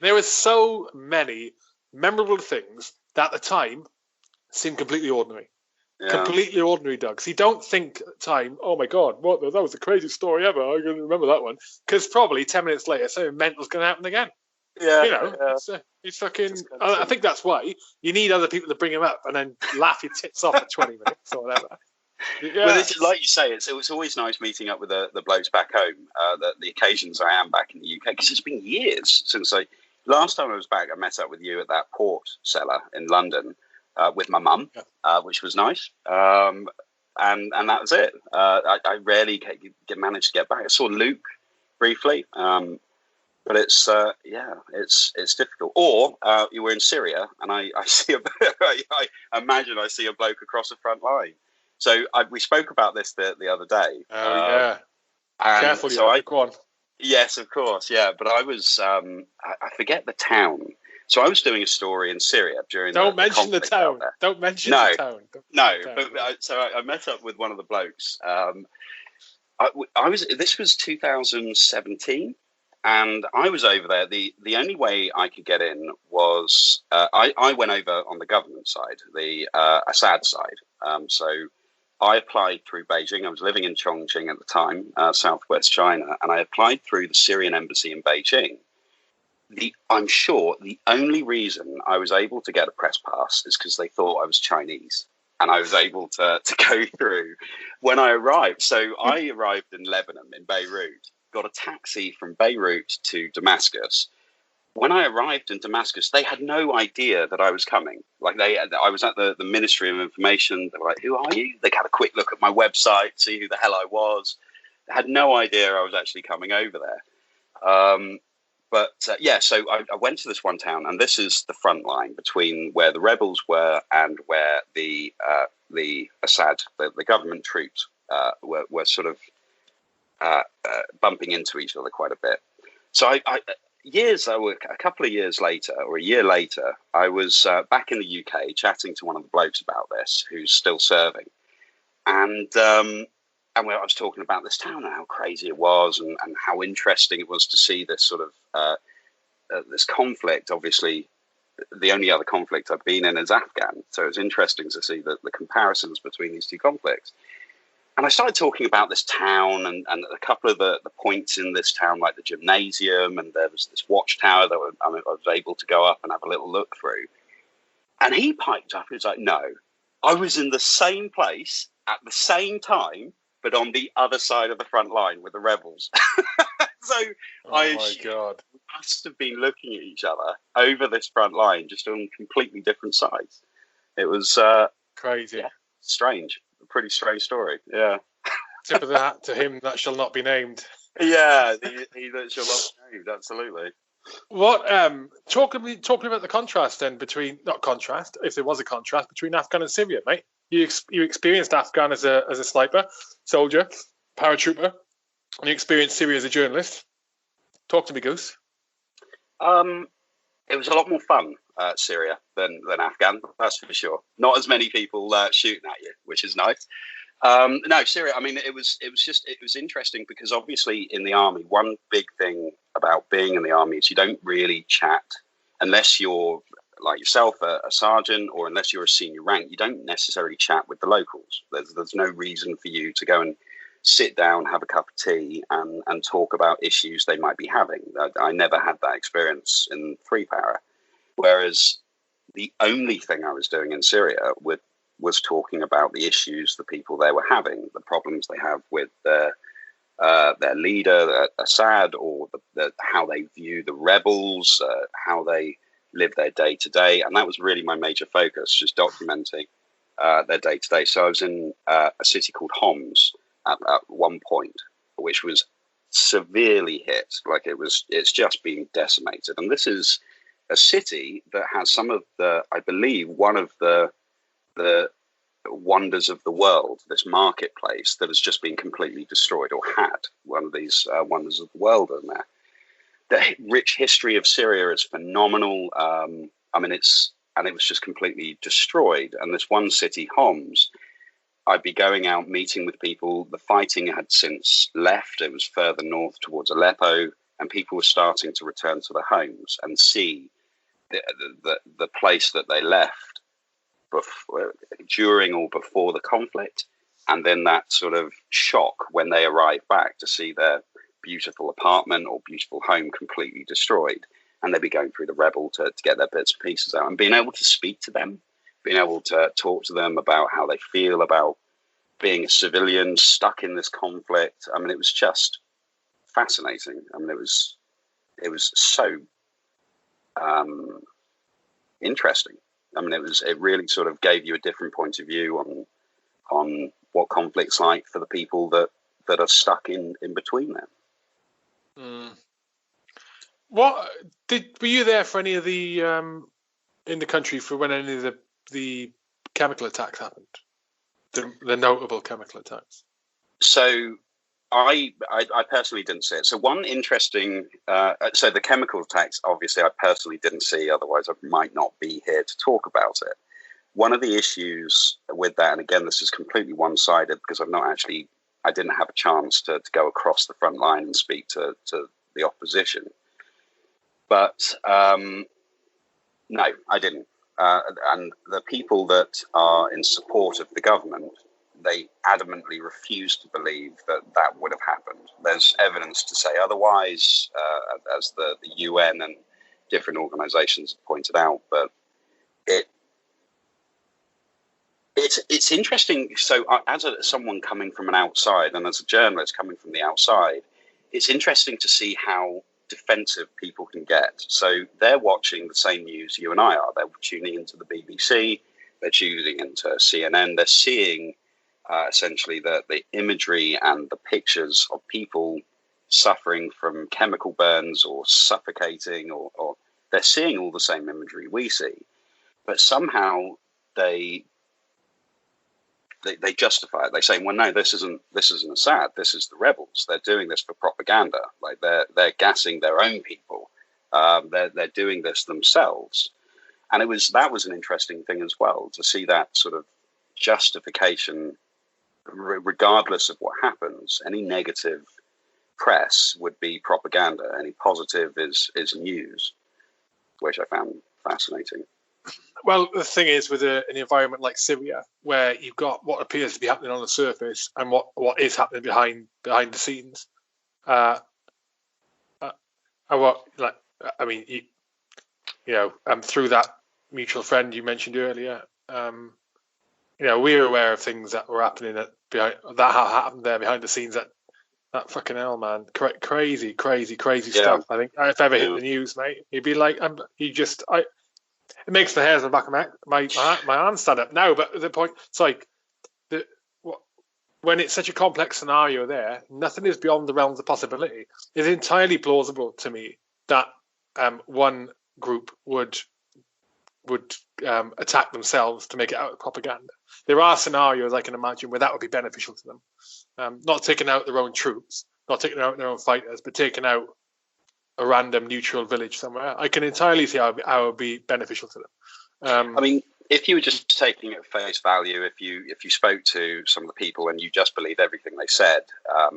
There were so many memorable things that at the time seemed completely ordinary. Yeah. Completely ordinary, Doug. So you don't think at the time, oh my God, what? That was the craziest story ever. I can remember that one. Because probably 10 minutes later, something mental's going to happen again. Yeah. You know, it's fucking. I think that's why you need other people to bring him up and then laugh your tits off for 20 minutes or whatever. Yeah. Well, like you say, it's always nice meeting up with the blokes back home. The occasions I am back in the UK, because it's been years since last time I was back. I met up with you at that port cellar in London with my mum, which was nice. And that was it. I rarely managed to get back. I saw Luke briefly. But it's difficult. Or you were in Syria, and I see I imagine I see a bloke across the front line. So we spoke about this the other day. Oh yeah, careful. So go on. Yes, of course. Yeah, but I was I forget the town. So I was doing a story in Syria during. Don't mention the town. Don't mention the town. So I met up with one of the blokes. This was 2017. And I was over there. The only way I could get in was I went over on the government side, the Assad side. So I applied through Beijing. I was living in Chongqing at the time, southwest China, and I applied through the Syrian embassy in Beijing. I'm sure the only reason I was able to get a press pass is because they thought I was Chinese. And I was able to go through when I arrived. So I arrived in Lebanon, in Beirut. Got a taxi from Beirut to Damascus. When I arrived in Damascus, they had no idea that I was coming. I was at the Ministry of Information. They were like, "Who are you?" They had a quick look at my website, see who the hell I was. They had no idea I was actually coming over there. So I went to this one town, and this is the front line between where the rebels were and where the Assad, the government troops, were sort of bumping into each other quite a bit. So a couple of years later, or a year later, I was back in the UK chatting to one of the blokes about this, who's still serving, and I was talking about this town and how crazy it was, and how interesting it was to see this sort of this conflict. Obviously, the only other conflict I've been in is Afghan, so it's interesting to see the comparisons between these two conflicts. And I started talking about this town and a couple of the points in this town, like the gymnasium, and there was this watchtower that I was able to go up and have a little look through. And he piped up, he was like, "No, I was in the same place at the same time, but on the other side of the front line with the rebels." So my God, we must have been looking at each other over this front line, just on completely different sides. It was crazy, strange. Pretty strange story, yeah. Tip of the hat to him that shall not be named. Yeah, he that shall not be named, absolutely. What talking about the contrast then between, not contrast, if there was a contrast between Afghan and Syria, mate. You experienced Afghan as a sniper, soldier, paratrooper, and you experienced Syria as a journalist. Talk to me, Goose. It was a lot more fun, Syria, than Afghan, that's for sure. Not as many people shooting at you, which is nice. No, Syria, I mean, it was interesting because obviously in the army, one big thing about being in the army is you don't really chat unless you're, like yourself, a sergeant, or unless you're a senior rank. You don't necessarily chat with the locals. There's no reason for you to go and sit down, have a cup of tea, and talk about issues they might be having. I never had that experience in Free Para. Whereas the only thing I was doing in Syria was talking about the issues the people there were having, the problems they have with their leader, Assad, or how they view the rebels, how they live their day to day. And that was really my major focus, just documenting their day to day. So I was in a city called Homs at one point, which was severely hit. Like it's just been decimated. And this is a city that has some of I believe one of the wonders of the world, this marketplace that has just been completely destroyed, or had one of these wonders of the world in there. the rich history of Syria is phenomenal. I mean, it was just completely destroyed. And this one city, Homs, I'd be going out meeting with people. The fighting had since left. It was further north towards Aleppo, and people were starting to return to their homes and see the place that they left during or before the conflict, and then that sort of shock when they arrived back to see their beautiful apartment or beautiful home completely destroyed, and they'd be going through the rebel to get their bits and pieces out, and being able to speak to them, being able to talk to them about how they feel about being a civilian stuck in this conflict. I mean, it was just fascinating. I mean, it was so interesting. I mean, it really sort of gave you a different point of view on what conflict's like for the people that are stuck in between them. Were you there for any of the in the country for when any of the chemical attacks happened? The notable chemical attacks. So I personally didn't see it. So one interesting, so the chemical attacks, obviously I personally didn't see, otherwise I might not be here to talk about it. One of the issues with that, and again, this is completely one-sided because I didn't have a chance to go across the front line and speak to the opposition. But no, I didn't. And the people that are in support of the government, they adamantly refuse to believe that would have happened. There's evidence to say otherwise, as the UN and different organizations have pointed out, but it's interesting. So as someone coming from an outside and as a journalist coming from the outside, it's interesting to see how defensive people can get. So they're watching the same news you and I are. They're tuning into the BBC, they're tuning into CNN, they're seeing essentially the imagery and the pictures of people suffering from chemical burns or suffocating, or they're seeing all the same imagery we see, but somehow they justify it. They say, well, no, this isn't Assad. This is the rebels. They're doing this for propaganda. Like they're gassing their own people. They're doing this themselves. And that was an interesting thing as well, to see that sort of justification, regardless of what happens. Any negative press would be propaganda. Any positive is news, which I found fascinating. Well, the thing is, with an environment like Syria, where you've got what appears to be happening on the surface and what is happening behind the scenes, through that mutual friend you mentioned earlier, we're aware of things that were happening that happened there behind the scenes. That fucking hell, man, crazy stuff. I think if ever hit the news, mate, you'd be like, it makes the hairs on the back of my arms stand up now. But the point, it's like when it's such a complex scenario there, nothing is beyond the realms of possibility. It's entirely plausible to me that one group would attack themselves to make it out of propaganda. There are scenarios I can imagine where that would be beneficial to them. Not taking out their own troops, not taking out their own fighters, but taking out a random neutral village somewhere. I can entirely see how it would be beneficial to them. I mean, if you were just taking it at face value, if you spoke to some of the people and you just believed everything they said, I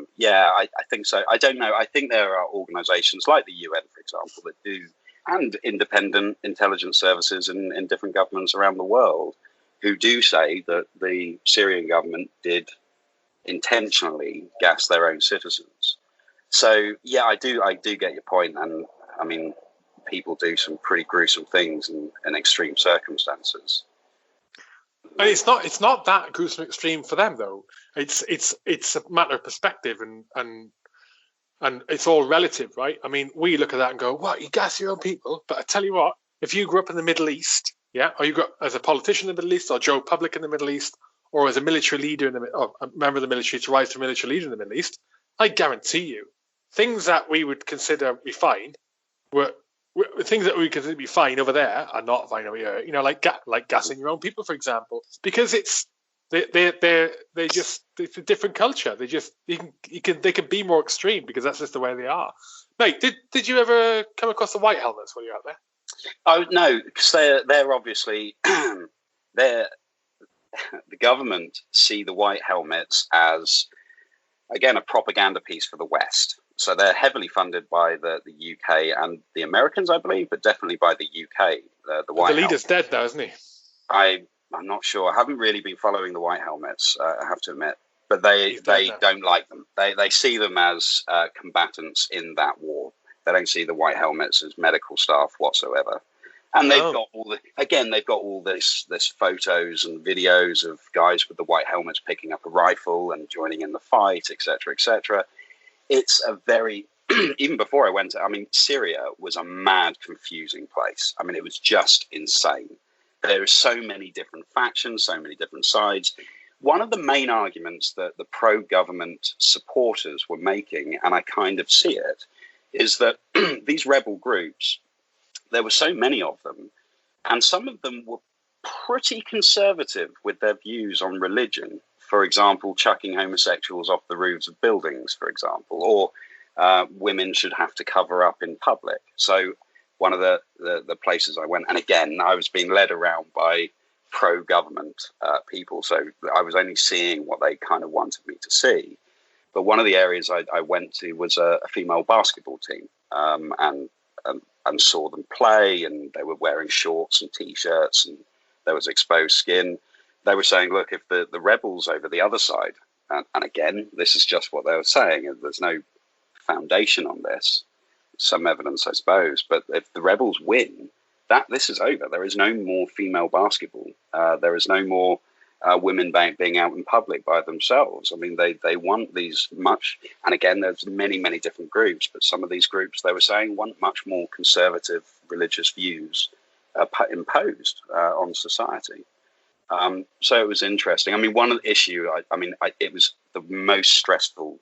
think so. I don't know. I think there are organisations like the UN, for example, that do, and independent intelligence services in different governments around the world, who do say that the Syrian government did intentionally gas their own citizens. So yeah, I do get your point, and I mean, people do some pretty gruesome things in extreme circumstances. And it's not that gruesome extreme for them though. It's a matter of perspective, and it's all relative, right? I mean, we look at that and go, "What, you gas your own people?" But I tell you what, if you grew up in the Middle East, or you grew up as a politician in the Middle East, or Joe Public in the Middle East, or as a military leader or a member of the military to rise to a military leader in the Middle East, I guarantee you, things that we would consider be fine were things that we consider be fine over there are not fine over here. Like gassing your own people, for example, because it's They just, it's a different culture. They can be more extreme because that's just the way they are. Mate, did you ever come across the white helmets when you were out there? Oh no, because they're obviously they're the government see the white helmets as, again, a propaganda piece for the West. So they're heavily funded by the UK and the Americans, I believe, but definitely by the UK. The white the leader's dead now, isn't he? I'm not sure. I haven't really been following the white helmets, I have to admit. But they don't like them. They see them as combatants in that war. They don't see the white helmets as medical staff whatsoever. And they've got all this photos and videos of guys with the white helmets picking up a rifle and joining in the fight, etc., etc. It's a very, even before I went, Syria was a mad, confusing place. I mean, it was just insane. There are so many different factions, so many different sides. One of the main arguments that the pro-government supporters were making, and I kind of see it, is that these rebel groups, there were so many of them, and some of them were pretty conservative with their views on religion. For example, chucking homosexuals off the roofs of buildings, for example, or women should have to cover up in public. So one of the places I went, and again, I was being led around by pro-government people, so I was only seeing what they kind of wanted me to see. But one of the areas I went to was a female basketball team, and saw them play, and they were wearing shorts and T-shirts, and there was exposed skin. They were saying, look, if the rebels over the other side, and again, this is just what they were saying, and there's no foundation on this, some evidence, I suppose, but if the rebels win, this is over. There is no more female basketball. There is no more women being out in public by themselves. I mean, they want these much, and again, there's many, many different groups, but some of these groups, they were saying, want much more conservative religious views imposed on society. So it was interesting. I mean, one of the issue, it was the most stressful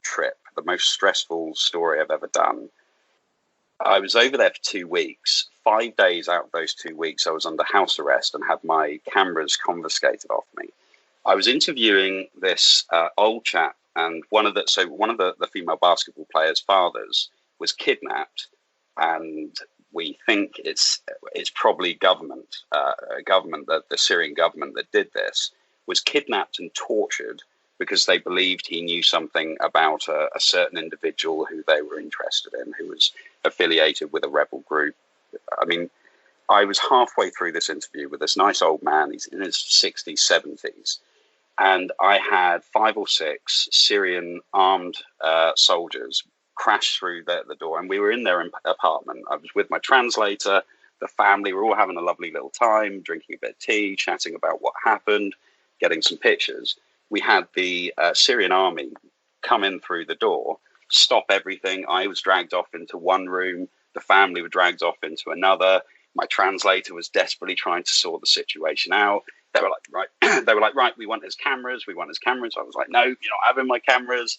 trip, the most stressful story I've ever done. I was over there for 2 weeks. 5 days out of those 2 weeks, I was under house arrest and had my cameras confiscated off me. I was interviewing this old chap, and one of the female basketball players' fathers was kidnapped, and we think it's probably government, the Syrian government that did this, was kidnapped and tortured because they believed he knew something about a certain individual who they were interested in, who was affiliated with a rebel group. I mean, I was halfway through this interview with this nice old man. He's in his 60s, 70s. And I had 5 or 6 Syrian armed soldiers crash through the door. And we were in their apartment. I was with my translator, the family. We're all having a lovely little time, drinking a bit of tea, chatting about what happened, getting some pictures. We had the Syrian army come in through the door, stop everything. I was dragged off into one room. The family were dragged off into another. My translator was desperately trying to sort the situation out. They were like, right, we want his cameras. I was like, no, you're not having my cameras.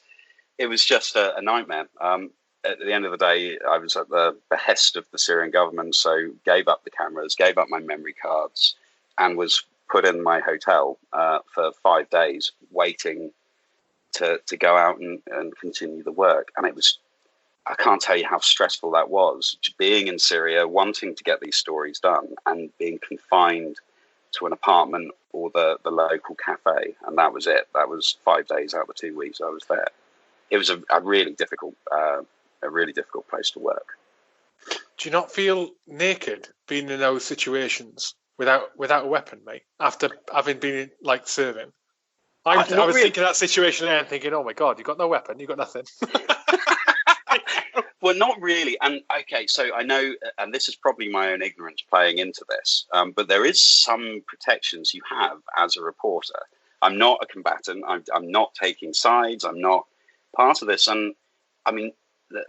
It was just a nightmare. At the end of the day, I was at the behest of the Syrian government, so gave up the cameras, gave up my memory cards, and was put in my hotel for 5 days, waiting to go out and continue the work. And I can't tell you how stressful that was, being in Syria, wanting to get these stories done, and being confined to an apartment or the local cafe. And that was it. That was 5 days out of the 2 weeks I was there. It was a really difficult place to work. Do you not feel naked being in those situations without a weapon, mate, after having been serving? I was thinking that situation there and thinking, oh my God, you got no weapon, you got nothing. Well, not really. And okay, so I know, and this is probably my own ignorance playing into this, but there is some protections you have as a reporter. I'm not a combatant. I'm not taking sides. I'm not part of this. And I mean, the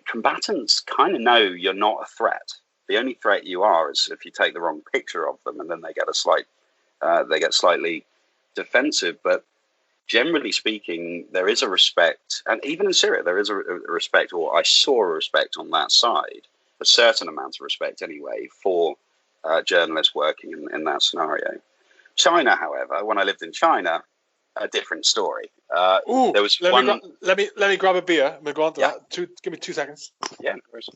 combatants kind of know you're not a threat. The only threat you are is if you take the wrong picture of them, and then they get slightly defensive. But generally speaking, there is a respect, and even in Syria, there is a respect, or I saw a respect on that side, a certain amount of respect anyway, for journalists working in that scenario. China, however, when I lived in China, a different story. There was let one. Let me grab a beer. I'm gonna go on to that. Give me 2 seconds. Yeah, no worries.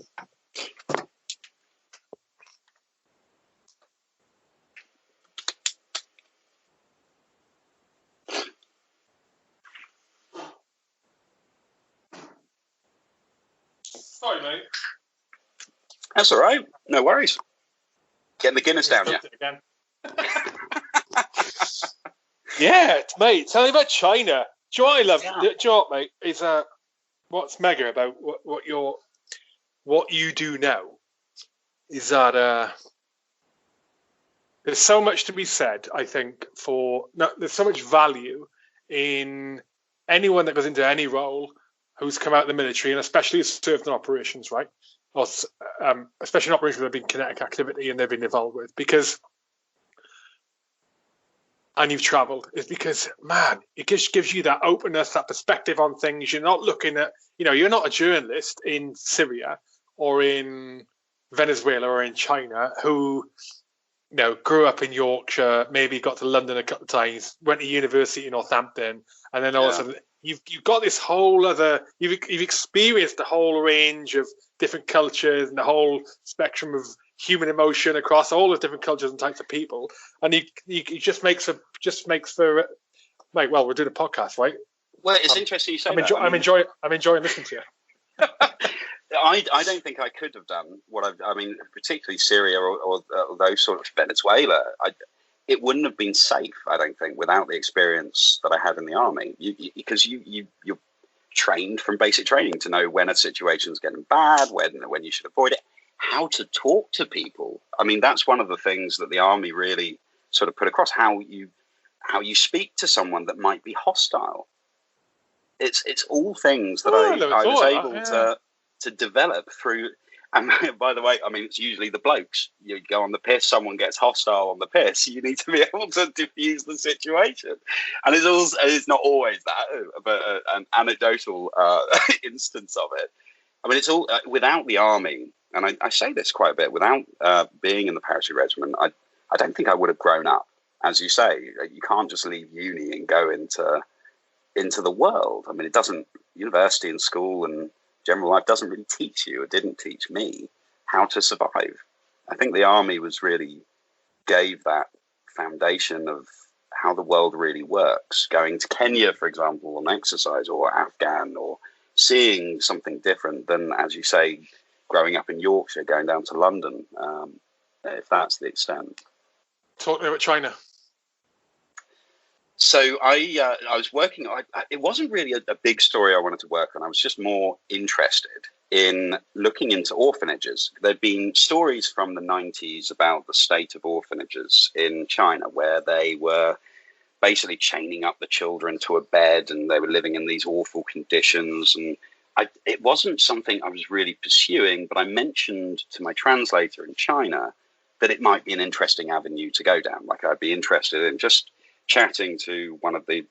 Sorry, mate. That's all right. No worries. Getting the Guinness down, yeah. Again. Yeah, mate. Tell me about China. Do you know what I love? Yeah. Do you know what, mate? Is what's mega about what you do now is that there's so much to be said. I think there's so much value in anyone that goes into any role who's come out of the military, and especially served in operations, right? Or especially in operations that have been kinetic activity and they've been involved with, and you've travelled, is because, man, it just gives you that openness, that perspective on things. You're not looking at, you're not a journalist in Syria or in Venezuela or in China who, grew up in Yorkshire, maybe got to London a couple of times, went to university in Northampton, and then all of a sudden you've got this whole other, you've experienced the whole range of different cultures and the whole spectrum of human emotion across all the different cultures and types of people, and it just makes for mate. Well, we're doing a podcast, right? Well, it's interesting you say that. I'm enjoying listening to you. I don't think I could have done what particularly Syria or those sort of Venezuela. It wouldn't have been safe, I don't think, without the experience that I had in the army. Because you're trained from basic training to know when a situation's getting bad, when you should avoid it, how to talk to people. I mean, that's one of the things that the army really sort of put across, how you speak to someone that might be hostile. It's all things that I was able to develop through. And by the way, I mean, it's usually the blokes. You go on the piss, someone gets hostile on the piss. You need to be able to diffuse the situation. And it's not always that, but an anecdotal instance of it. I mean, it's all without the army. And I say this quite a bit, without being in the parachute regiment, I don't think I would have grown up. As you say, you can't just leave uni and go into the world. I mean, university and school and general life doesn't really teach you, or didn't teach me, how to survive. I think the army gave that foundation of how the world really works. Going to Kenya, for example, on exercise, or Afghan, or seeing something different than, as you say, growing up in Yorkshire, going down to London, if that's the extent. Talk about China. So I was working. It wasn't really a big story I wanted to work on. I was just more interested in looking into orphanages. There'd been stories from the 90s about the state of orphanages in China, where they were basically chaining up the children to a bed, and they were living in these awful conditions. And it wasn't something I was really pursuing, but I mentioned to my translator in China that it might be an interesting avenue to go down. Like, I'd be interested in just chatting to one of the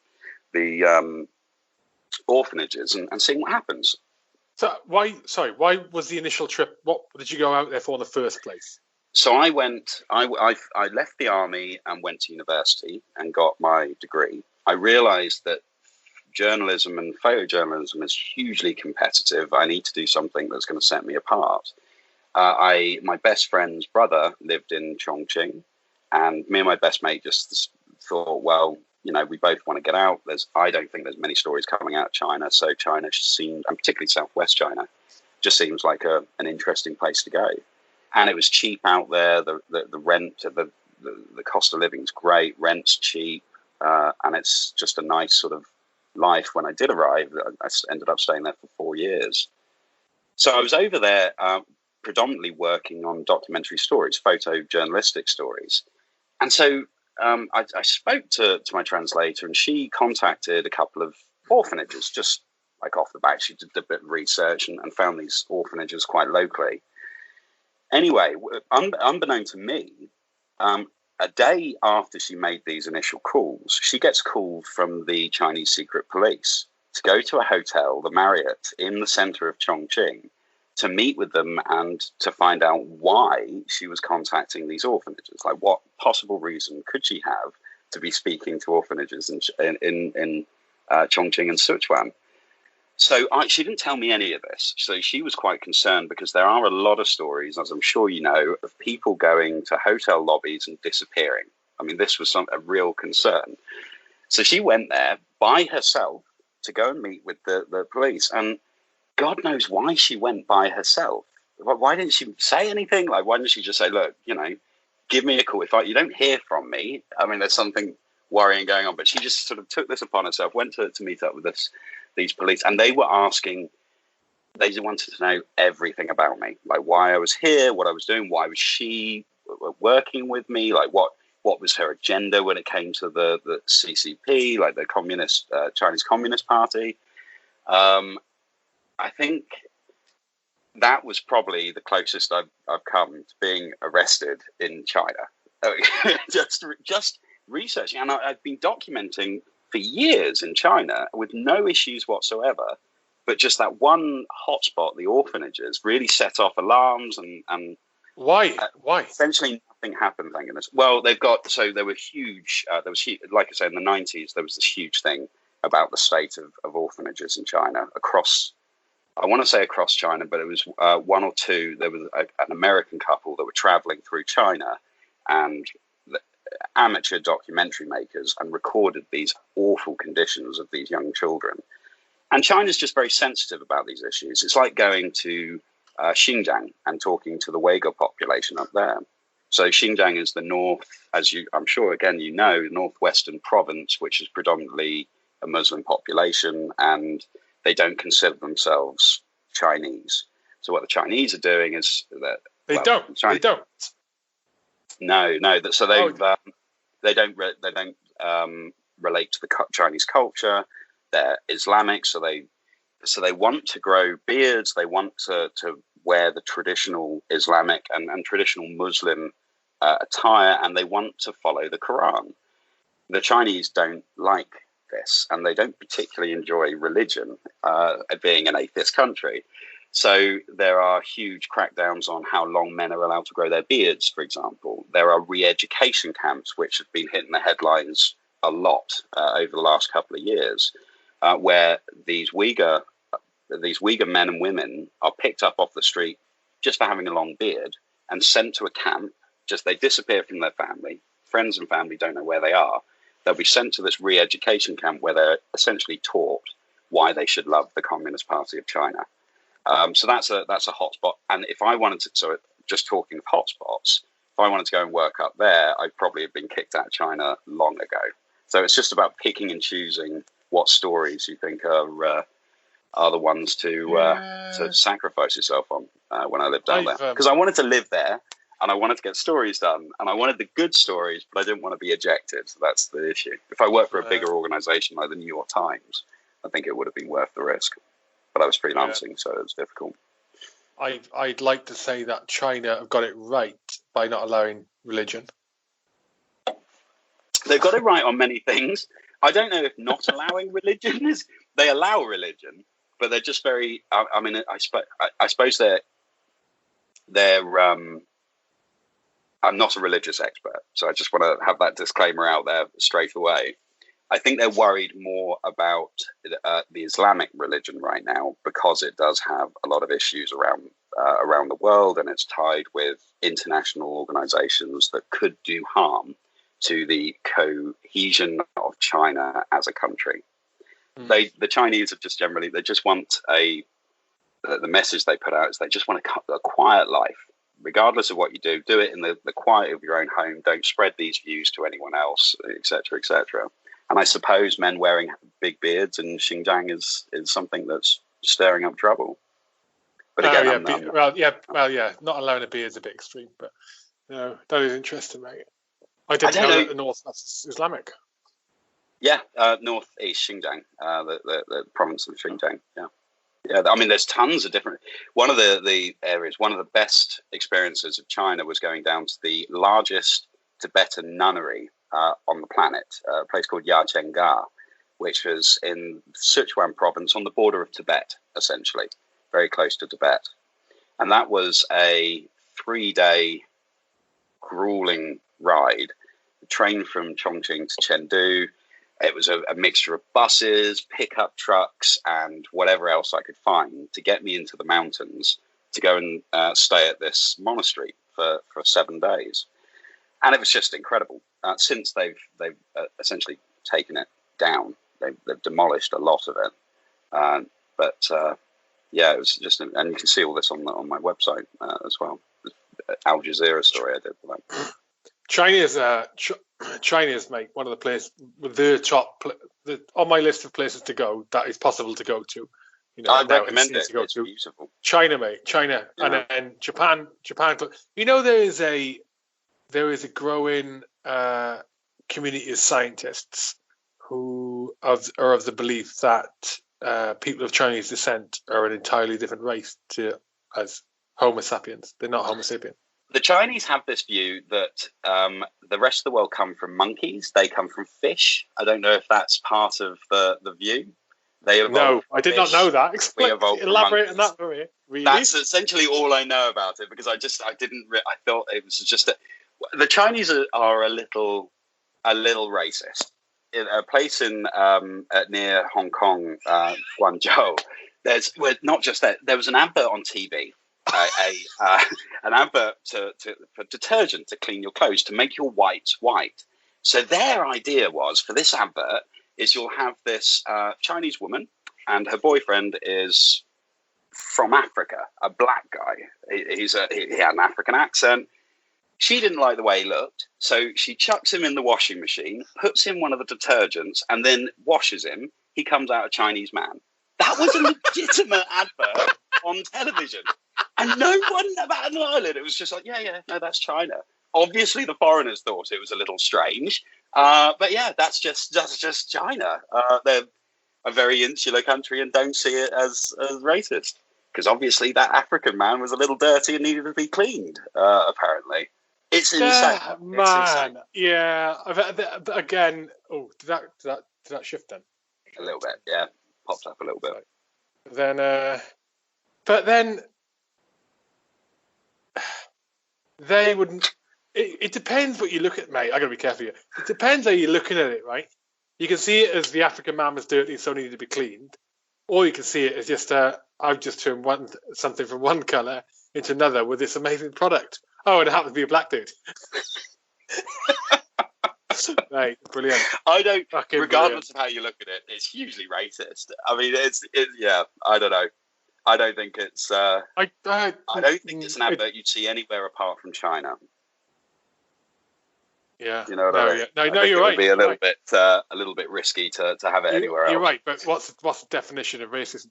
orphanages and seeing what happens. So why was the initial trip? What did you go out there for in the first place? So I left the army and went to university and got my degree. I realized that journalism and photojournalism is hugely competitive. I need to do something that's going to set me apart. My best friend's brother lived in Chongqing, and me and my best mate just thought, well, we both want to get out. I don't think there's many stories coming out of China, so China seemed, and particularly Southwest China, just seems like an interesting place to go. And it was cheap out there. The rent, the cost of living is great. Rent's cheap, and it's just a nice sort of life. When I did arrive, I ended up staying there for 4 years. So I was over there predominantly working on documentary stories, photojournalistic stories. And so I spoke to my translator, and she contacted a couple of orphanages, just like off the bat. She did a bit of research and found these orphanages quite locally. Anyway, unbeknown to me, a day after she made these initial calls, she gets called from the Chinese secret police to go to a hotel, the Marriott, in the center of Chongqing, to meet with them and to find out why she was contacting these orphanages. Like, what possible reason could she have to be speaking to orphanages in Chongqing and Sichuan. So she didn't tell me any of this. So she was quite concerned because there are a lot of stories, as I'm sure you know, of people going to hotel lobbies and disappearing. I mean, this was a real concern. So she went there by herself to go and meet with the police. And God knows why she went by herself. Why didn't she say anything? Like, why didn't she just say, look, give me a call. If you don't hear from me, I mean, there's something worrying going on. But she just sort of took this upon herself, went to meet up with these police. And they were asking, they just wanted to know everything about me. Like why I was here, what I was doing, why was she working with me? Like what was her agenda when it came to the CCP, like the communist Chinese Communist Party. I think that was probably the closest I've come to being arrested in China. just researching, and I've been documenting for years in China with no issues whatsoever. But just that one hotspot, the orphanages, really set off alarms and why? Essentially, nothing happened. Thank goodness. Well, there were huge. There was huge, like I said, in the 90s, there was this huge thing about the state of orphanages in China across. I want to say across China, but it was one or two. There was an American couple that were traveling through China, and amateur documentary makers, and recorded these awful conditions of these young children. And China's just very sensitive about these issues. It's like going to Xinjiang and talking to the Uyghur population up there. So Xinjiang is the north, I'm sure, again, northwestern province, which is predominantly a Muslim population, and they don't consider themselves Chinese. So what the Chinese are doing is that they don't. No. So they don't relate to the Chinese culture. They're Islamic, so they want to grow beards. They want to wear the traditional Islamic and traditional Muslim attire, and they want to follow the Quran. The Chinese don't like this, and they don't particularly enjoy religion, being an atheist country. So there are huge crackdowns on how long men are allowed to grow their beards, for example. There are re-education camps, which have been hitting the headlines a lot over the last couple of years, where these Uyghur men and women are picked up off the street just for having a long beard and sent to a camp. They disappear from their family. Friends and family don't know where they are. They'll be sent to this re-education camp where they're essentially taught why they should love the Communist Party of China. So that's a hotspot. And if I wanted to, so just talking of hotspots, if I wanted to go and work up there, I'd probably have been kicked out of China long ago. So it's just about picking and choosing what stories you think are the ones to sacrifice yourself on when I lived down there. Because I wanted to live there, and I wanted to get stories done, and I wanted the good stories, but I didn't want to be ejected. So that's the issue. If I worked for a bigger organization like the New York Times, I think it would have been worth the risk. But I was freelancing, so it was difficult. I'd like to say that China have got it right by not allowing religion. They've got it right on many things. I don't know if not allowing religion is. They allow religion, but they're just very. I mean, I suppose they're. I'm not a religious expert, so I just want to have that disclaimer out there straight away. I think they're worried more about the Islamic religion right now because it does have a lot of issues around the world, and it's tied with international organizations that could do harm to the cohesion of China as a country. The Chinese have just generally, they just want the message they put out is they just want a quiet life. Regardless of what you do it in the quiet of your own home. Don't spread these views to anyone else, etc., etc. And I suppose men wearing big beards in Xinjiang is something that's stirring up trouble. But again, not allowing a beard is a bit extreme, but no, that is interesting, mate. I didn't know that the north was Islamic. Yeah, northeast Xinjiang, the province of Xinjiang. Yeah. I mean, there's tons of different. One of the areas, one of the best experiences of China was going down to the largest Tibetan nunnery on the planet, a place called Yachenga, which was in Sichuan province on the border of Tibet, essentially, very close to Tibet. And that was a 3-day grueling ride train from Chongqing to Chengdu. It was a mixture of buses, pickup trucks, and whatever else I could find to get me into the mountains to go and stay at this monastery for 7 days. And it was just incredible. Since they've essentially taken it down, they've demolished a lot of it. But it was just, and you can see all this on my website as well. Al Jazeera story I did for that. China's mate, one of the places, the top on my list of places to go that is possible to go to. I recommend it. It's beautiful. China, mate, China, yeah. And then Japan. There is a growing community of scientists who are of the belief that people of Chinese descent are an entirely different race to as Homo sapiens. They're not Homo sapien. The Chinese have this view that the rest of the world come from monkeys. They come from fish. I don't know if that's part of the view. No, I did not know that. Elaborate on that for me. Really? That's essentially all I know about it, because I thought it was just the Chinese are a little racist. In a place in near Hong Kong, Guangzhou, not just that. There was an advert on TV. An advert for detergent to clean your clothes, to make your whites white. So their idea was, for this advert, is you'll have this Chinese woman, and her boyfriend is from Africa, a black guy. He had an African accent. She didn't like the way he looked, so she chucks him in the washing machine, puts in one of the detergents, and then washes him. He comes out a Chinese man. That was a legitimate advert on television. And no one about an island. It was just like, no, that's China. Obviously, the foreigners thought it was a little strange. But yeah, that's just China. They're a very insular country and don't see it as racist. Because obviously that African man was a little dirty and needed to be cleaned, apparently. It's insane. Man, yeah. Again, did that shift then? A little bit, yeah. Popped up a little bit. But then they wouldn't. It depends what you look at, mate. I gotta be careful here. It depends how you're looking at it, right? You can see it as the African man was dirty, so needed to be cleaned, or you can see it as just I've just turned something from one colour into another with this amazing product. Oh, and it happens to be a black dude. Right, brilliant. Regardless of how you look at it, it's hugely racist. I mean, I don't know. I don't think it's. I don't think it's an advert you'd see anywhere apart from China. Yeah, you know what I mean? No, you're right. It would be a little bit risky to have it anywhere else. You're right, but what's the definition of racism?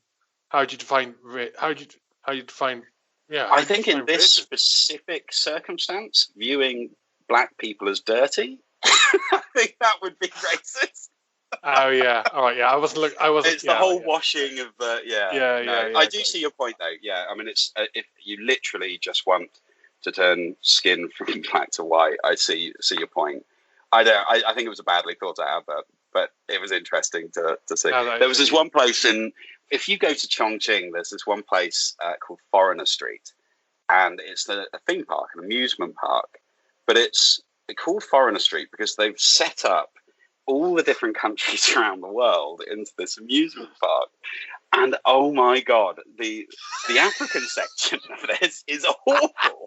How do you define? How do you define? Yeah, I think in this specific circumstance, viewing black people as dirty, I think that would be racist. Oh yeah, all right, yeah. I wasn't. It's the whole washing of the. I do see your point though. Yeah, I mean, it's if you literally just want to turn skin from black to white, I see your point. I think it was a badly thought out advert, but it was interesting to see. There was this one place if you go to Chongqing, there's this one place called Foreigner Street, and it's a theme park, an amusement park, but it's called Foreigner Street because they've set up all the different countries around the world into this amusement park. And oh my God, the African section of this is awful.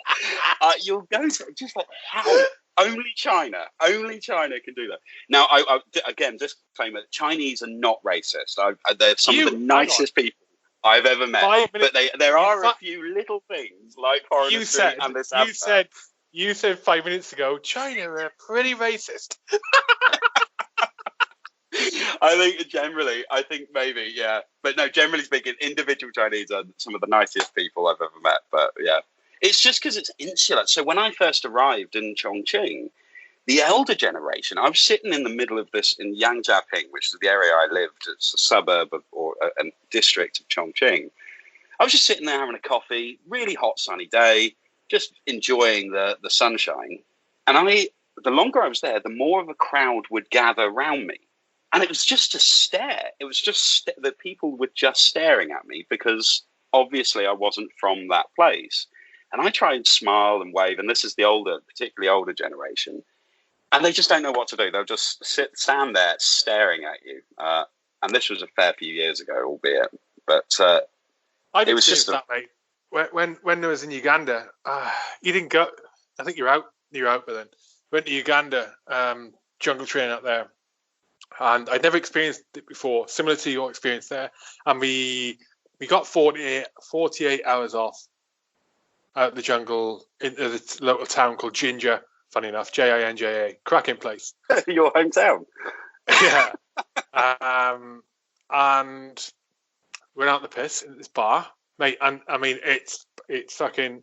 You'll go to just like, how? Only China can do that. Now, I again, disclaimer: Chinese are not racist. They're some of the nicest people I've ever met. But there are a few little things like Foreigner Street and this advert. You said 5 minutes ago, China are pretty racist. I think maybe, yeah. But no, generally speaking, individual Chinese are some of the nicest people I've ever met. But yeah, it's just because it's insular. So when I first arrived in Chongqing, the elder generation, I was sitting in the middle of this in Yangjiaping, which is the area I lived. It's a suburb or a district of Chongqing. I was just sitting there having a coffee, really hot sunny day, just enjoying the sunshine. And the longer I was there, the more of a crowd would gather around me. And it was just a stare. It was just that people were just staring at me because obviously I wasn't from that place. And I tried to smile and wave. And this is the particularly older generation. And they just don't know what to do. They'll just stand there staring at you. And this was a fair few years ago, albeit. But I've experienced that, mate. When I was in Uganda, you didn't go. I think you're out. You're out by then. Went to Uganda, jungle training out there, and I'd never experienced it before. Similar to your experience there, and we got 48 hours off out in the jungle in the local town called Ginger. Funny enough, Jinja, cracking place. Your hometown. Yeah. And went out the piss in this bar, mate. And I mean, it's the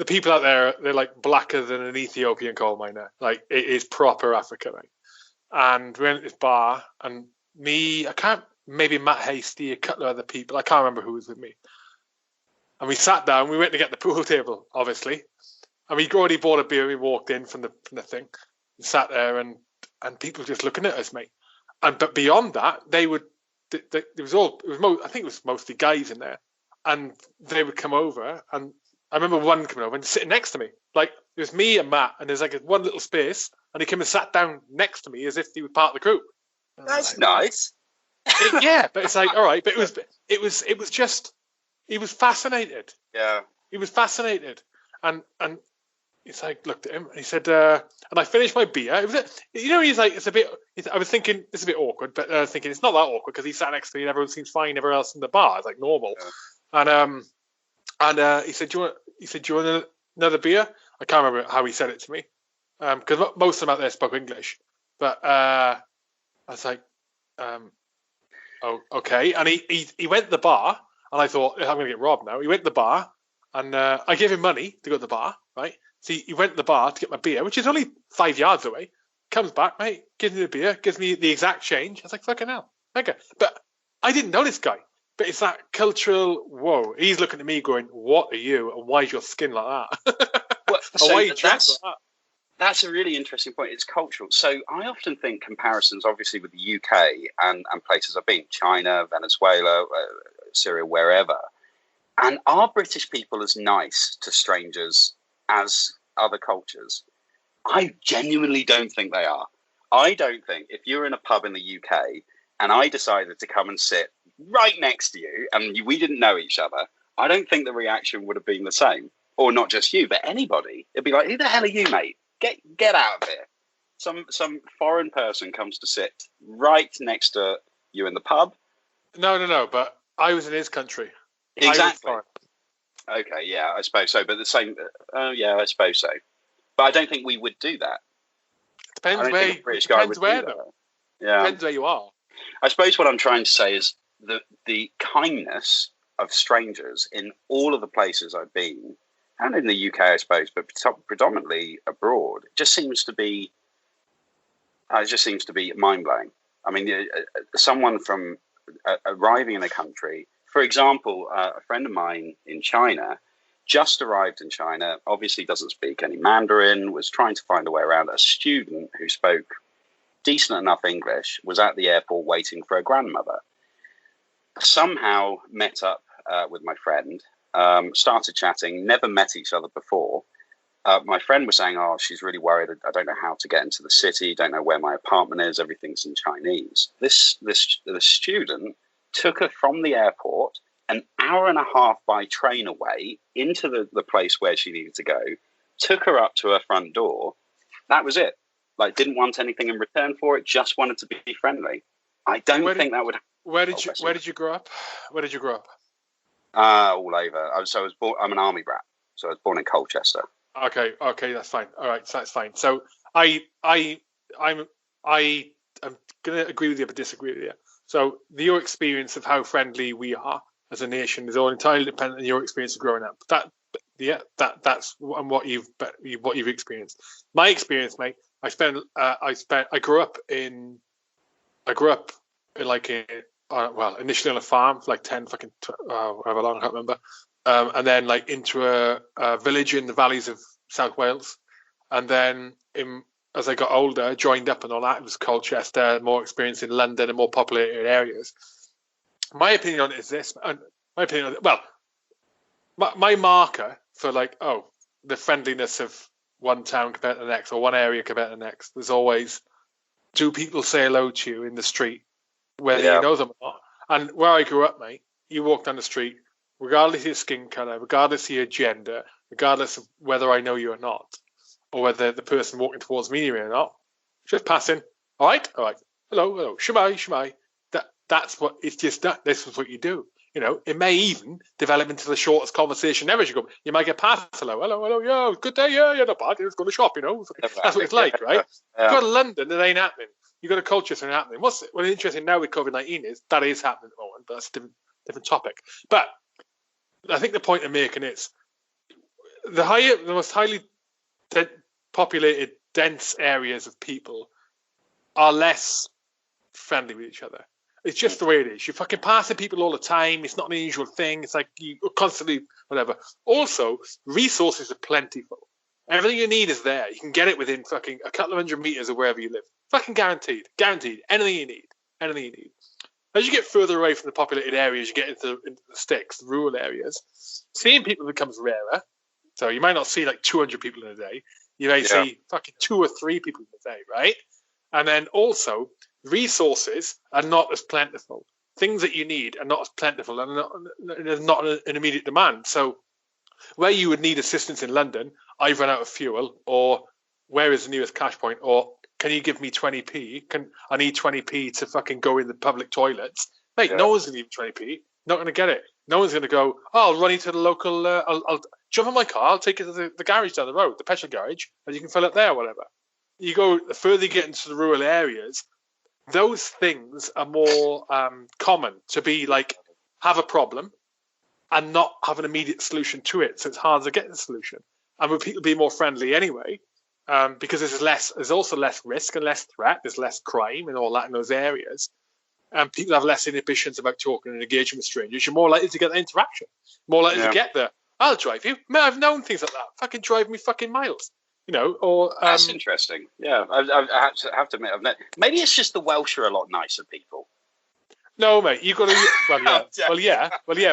people out there. They're like blacker than an Ethiopian coal miner. Like, it is proper Africa, mate. And we went at this bar, and maybe Matt Hasty, a couple of other people. I can't remember who was with me. And we sat down. We went to get the pool table, obviously. And we already bought a beer. We walked in from the thing, we sat there, and people just looking at us, mate. But beyond that, I think it was mostly guys in there, and they would come over, and I remember one coming over and sitting next to me. Like, it was me and Matt, and there's like one little space, and he came and sat down next to me as if he was part of the group. That's nice. Yeah, but it's like, all right, but it was just, he was fascinated. Yeah, he was fascinated, and it's like, looked at him, and he said, and I finished my beer. He's like, it's a bit. I was thinking it's a bit awkward, but thinking it's not that awkward because he sat next to me and everyone seems fine. Everyone else in the bar is like normal. Yeah. And he said, do you want another beer? I can't remember how he said it to me, because most of them out there spoke English. But I was like, oh, okay. And he went to the bar, and I thought, I'm going to get robbed now. He went to the bar, and I gave him money to go to the bar, right? So he went to the bar to get my beer, which is only 5 yards away. Comes back, mate, gives me the beer, gives me the exact change. I was like, fucking hell. Okay. But I didn't know this guy. But it's that cultural, whoa. He's looking at me going, what are you? And why is your skin like that? Well, so why are you dressed like that? That's a really interesting point. It's cultural. So I often think comparisons, obviously, with the UK and places I've been, China, Venezuela, Syria, wherever. And are British people as nice to strangers as other cultures? I genuinely don't think they are. I don't think if you're in a pub in the UK and I decided to come and sit right next to you and we didn't know each other, I don't think the reaction would have been the same. Or not just you, but anybody. It'd be like, who the hell are you, mate? Get out of here. Some foreign person comes to sit right next to you in the pub. No, but I was in his country. Exactly. Okay, yeah, I suppose so. But the same, yeah, I suppose so. But I don't think we would do that. Depends where, though. Yeah. Depends where you are. I suppose what I'm trying to say is the kindness of strangers in all of the places I've been, and in the UK, I suppose, but predominantly abroad, just seems to be mind blowing. I mean, someone from arriving in a country, for example, a friend of mine in China just arrived in China, obviously doesn't speak any Mandarin, was trying to find a way around. A student who spoke decent enough English was at the airport waiting for her grandmother. Somehow met up with my friend, started chatting, never met each other before. My friend was saying, oh, she's really worried. I don't know how to get into the city, don't know where my apartment is, everything's in Chinese. The student took her from the airport an hour and a half by train away into the place where she needed to go, took her up to her front door. That was it. Like, didn't want anything in return for it, just wanted to be friendly. I don't think that would. Where did you grow up? Where did you grow up? All over. I'm an army brat, so I was born in Colchester. Okay, that's fine. All right, so that's fine. So I'm going to agree with you, but disagree with you. So your experience of how friendly we are as a nation is all entirely dependent on your experience of growing up. That's what you've experienced. My experience, mate. I grew up initially on a farm for like 10 fucking however long, I can't remember, and then like into a village in the valleys of South Wales, and then as I got older, joined up and all that. It was Colchester, more experience in London and more populated areas. My opinion on it is this. My marker for the friendliness of one town compared to the next, or one area compared to the next. There's always, do people say hello to you in the street, whether you know them or not? And where I grew up, mate, you walk down the street, regardless of your skin colour, regardless of your gender, regardless of whether I know you or not, or whether the person walking towards me or not, just passing. All right, hello, shemai. That's what it's just that. This is what you do. You know, it may even develop into the shortest conversation ever. You might get past hello, yeah, good day, yeah, not bad. Let's go to the shop. You know, that's what it's like, right? You go to London, it ain't happening. You go to culture, it's not happening. What's interesting now with COVID-19 is that is happening at the moment, but that's a different topic. But I think the point I'm making is the most highly populated, dense areas of people are less friendly with each other. It's just the way it is. You're fucking passing people all the time. It's not an unusual thing. It's like you constantly, whatever. Also, resources are plentiful. Everything you need is there. You can get it within fucking a couple of 100 meters of wherever you live. Fucking guaranteed. Guaranteed. Anything you need. As you get further away from the populated areas, you get into the sticks, the rural areas, seeing people becomes rarer. So you might not see like 200 people in a day. You may see fucking 2 or 3 people in a day, right? And then also, resources are not as plentiful. Things that you need are not as plentiful, and there's not an immediate demand. So where you would need assistance in London, I've run out of fuel, or where is the nearest cash point, or can you give me 20p? I need 20p to fucking go in the public toilets. Mate, no one's going to give 20p. Not going to get it. No one's going to go, oh, I'll run you to the local, I'll jump in my car, I'll take you to the garage down the road, the petrol garage, and you can fill it there or whatever. You go, the further you get into the rural areas, those things are more common to be like, have a problem and not have an immediate solution to it. So it's harder to get the solution. And would people be more friendly anyway? Because there's also less risk and less threat. There's less crime and all that in those areas. And people have less inhibitions about talking and engaging with strangers. You're more likely to get the interaction. More likely to get the, I'll drive you. Man, I've known things like that. Fucking drive me fucking miles. You know, or that's interesting. Yeah, I have to admit, maybe it's just the Welsh are a lot nicer people. No, mate, you got to.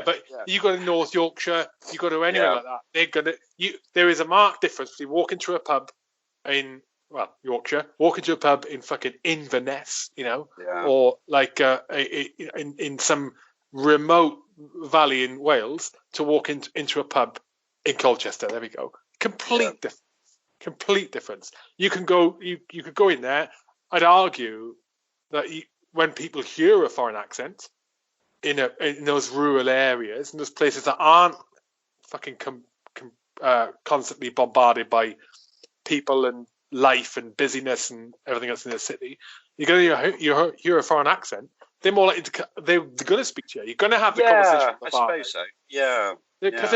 But you go to North Yorkshire, you go to anywhere like that. They're gonna. There is a marked difference between walking to a pub in Yorkshire, walking to a pub in fucking Inverness, you know, or like in some remote valley in Wales, to walk into a pub in Colchester. There we go. Complete difference. Complete difference. You can go. You could go in there. I'd argue that when people hear a foreign accent in those rural areas, in those places that aren't fucking constantly bombarded by people and life and busyness and everything else in the city, you're going to hear a foreign accent. They're more likely to. They're going to speak to you. You're going to have the conversation. I suppose so. Yeah. Because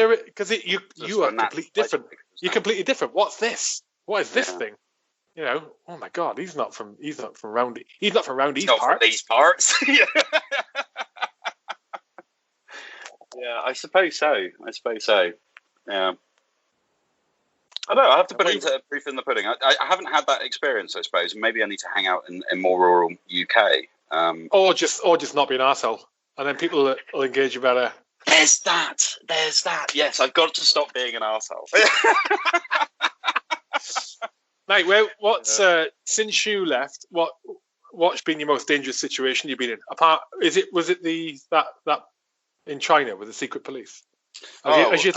you are completely different. You're completely different. What's this? What is this thing? You know, oh my God, he's not from around these parts. From these parts. Yeah, I suppose so. Yeah. I don't know. I have to put into proof in the pudding. I haven't had that experience, I suppose. Maybe I need to hang out in more rural UK. Or just not be an arsehole. And then people will engage you better. There's that. Yes, I've got to stop being an arsehole. Mate, since you left, what's been your most dangerous situation you've been in? Was it that in China with the secret police? Has your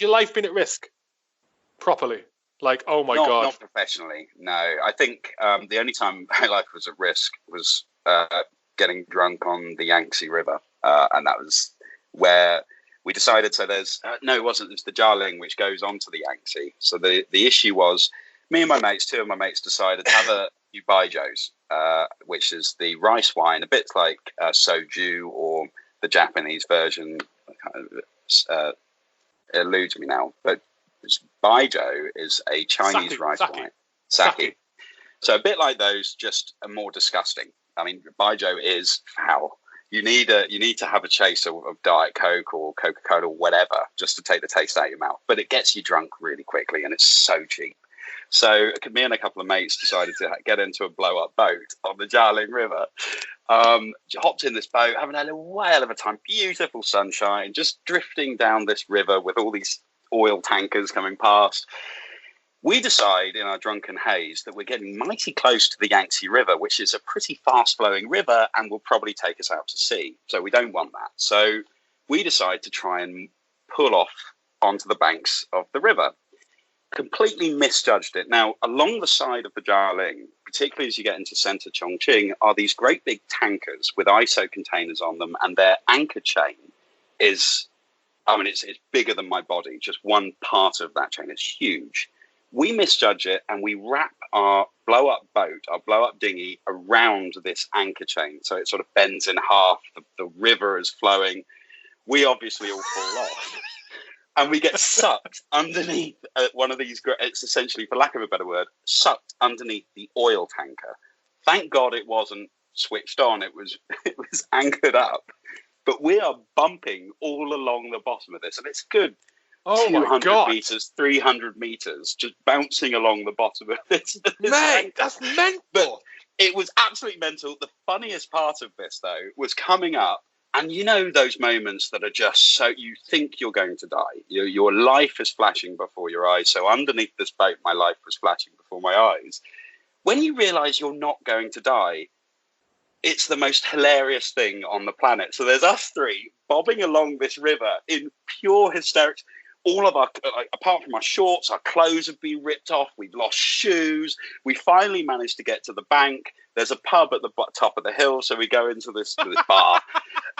life been at risk properly? Like, oh my God. Not professionally, no. I think the only time my life was at risk was getting drunk on the Yangtze River, and that was where we decided. So there's it wasn't. It's the Jialing which goes onto the Yangtze. So the issue was, me and my mates, 2 of my mates, decided to have a few baijos, which is the rice wine, a bit like soju or the Japanese version. It eludes me now, but baijiu is a Chinese rice wine. Sake. So a bit like those, just more disgusting. I mean, baijiu is foul. You need to have a chase of Diet Coke or Coca-Cola or whatever just to take the taste out of your mouth. But it gets you drunk really quickly, and it's so cheap. So me and a couple of mates decided to get into a blow-up boat on the Jialing River. Hopped in this boat, having a whale of a time. Beautiful sunshine, just drifting down this river with all these oil tankers coming past. We decide in our drunken haze that we're getting mighty close to the Yangtze River, which is a pretty fast-flowing river and will probably take us out to sea. So we don't want that. So we decide to try and pull off onto the banks of the river. Completely misjudged it. Now, along the side of the Jialing, particularly as you get into centre Chongqing, are these great big tankers with ISO containers on them, and their anchor chain is, it's bigger than my body. Just one part of that chain is huge. We misjudge it and we wrap our blow-up boat, our blow-up dinghy, around this anchor chain. So it sort of bends in half. The river is flowing. We obviously all fall off. And we get sucked underneath one of these, it's essentially, for lack of a better word, sucked underneath the oil tanker. Thank God it wasn't switched on. It was anchored up. But we are bumping all along the bottom of this. And it's good. Oh 200 meters, 300 meters, just bouncing along the bottom of this. Mate, that's mental. But it was absolutely mental. The funniest part of this, though, was coming up, and you know those moments that are just so, you think you're going to die. Your life is flashing before your eyes. So underneath this boat, my life was flashing before my eyes. When you realize you're not going to die, it's the most hilarious thing on the planet. So there's us three bobbing along this river in pure hysterics. All of our, apart from our shorts, our clothes have been ripped off. We've lost shoes. We finally managed to get to the bank. There's a pub at the top of the hill, so we go into this bar,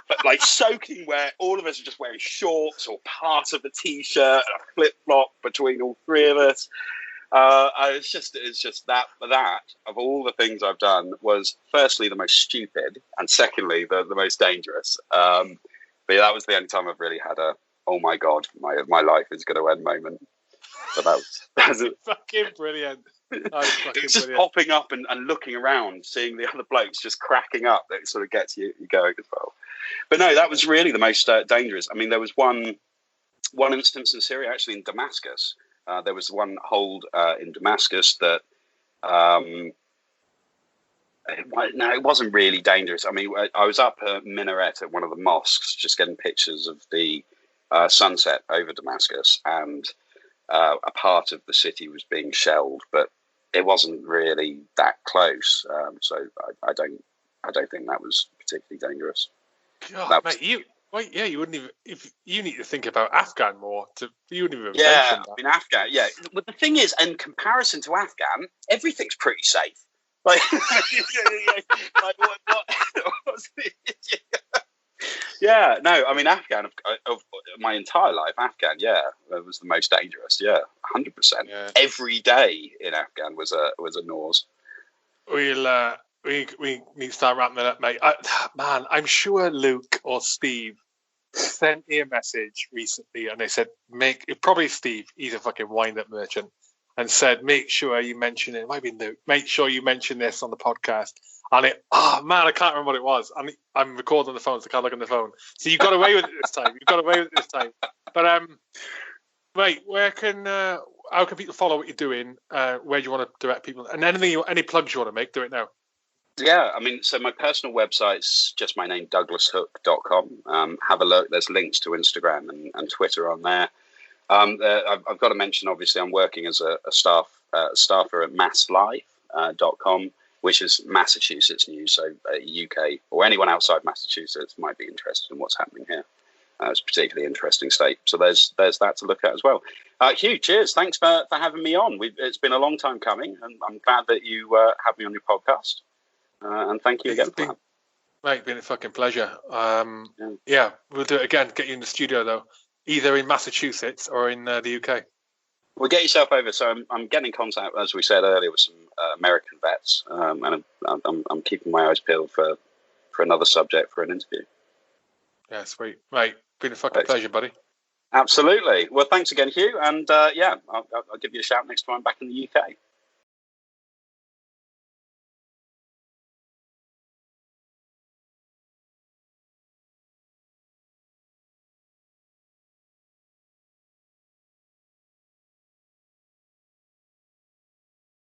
but like soaking wet. All of us are just wearing shorts or part of a t-shirt, and a flip flop between all three of us. It's just that of all the things I've done was firstly the most stupid, and secondly the most dangerous. But yeah, that was the only time I've really had a, oh my God, my life is going to end moment. So that was fucking brilliant. It's just popping up and looking around, seeing the other blokes just cracking up. That sort of gets you going as well. But no, that was really the most dangerous. I mean, there was one instance in Syria, actually in Damascus. There was one hold in Damascus that, it wasn't really dangerous. I mean, I was up a minaret at one of the mosques, just getting pictures of the sunset over Damascus, and a part of the city was being shelled, but it wasn't really that close. So I don't think that was particularly dangerous. God, mate, you wouldn't even, if you need to think about Afghan more. You wouldn't even mention that. I mean, Afghan, yeah. But the thing is, in comparison to Afghan, everything's pretty safe. Like, like what's the, yeah, no, I mean, Afghan, of my entire life, Afghan, it was the most dangerous, 100%. Yeah. Every day in Afghan was a nose. We need to start wrapping that up, mate. I'm sure Luke or Steve sent me a message recently, and they said, probably Steve, he's a fucking wind-up merchant, and said, make sure you mention it. It might be Luke. Make sure you mention this on the podcast. And I can't remember what it was. I'm recording on the phone, so I can't look on the phone. So you got away with it this time. But mate, how can people follow what you're doing? Where do you want to direct people? And any plugs you want to make, do it now. Yeah, I mean, so my personal website's just my name, douglashook.com. Have a look. There's links to Instagram and Twitter on there. I've got to mention, obviously, I'm working as a staffer at MassLive.com, which is Massachusetts news, so UK or anyone outside Massachusetts might be interested in what's happening here. It's a particularly interesting state. So there's that to look at as well. Hugh, cheers. Thanks for having me on. It's been a long time coming, and I'm glad that you have me on your podcast. And thank you again for that. Mate, been a fucking pleasure. Yeah, we'll do it again. Get you in the studio, though, either in Massachusetts or in the UK. Well, get yourself over. So I'm getting in contact, as we said earlier, with some American vets, and I'm keeping my eyes peeled for another subject for an interview. Yeah, sweet. Mate, been a fucking pleasure, buddy. Absolutely. Well, thanks again, Hugh. And I'll give you a shout next time I'm back in the UK.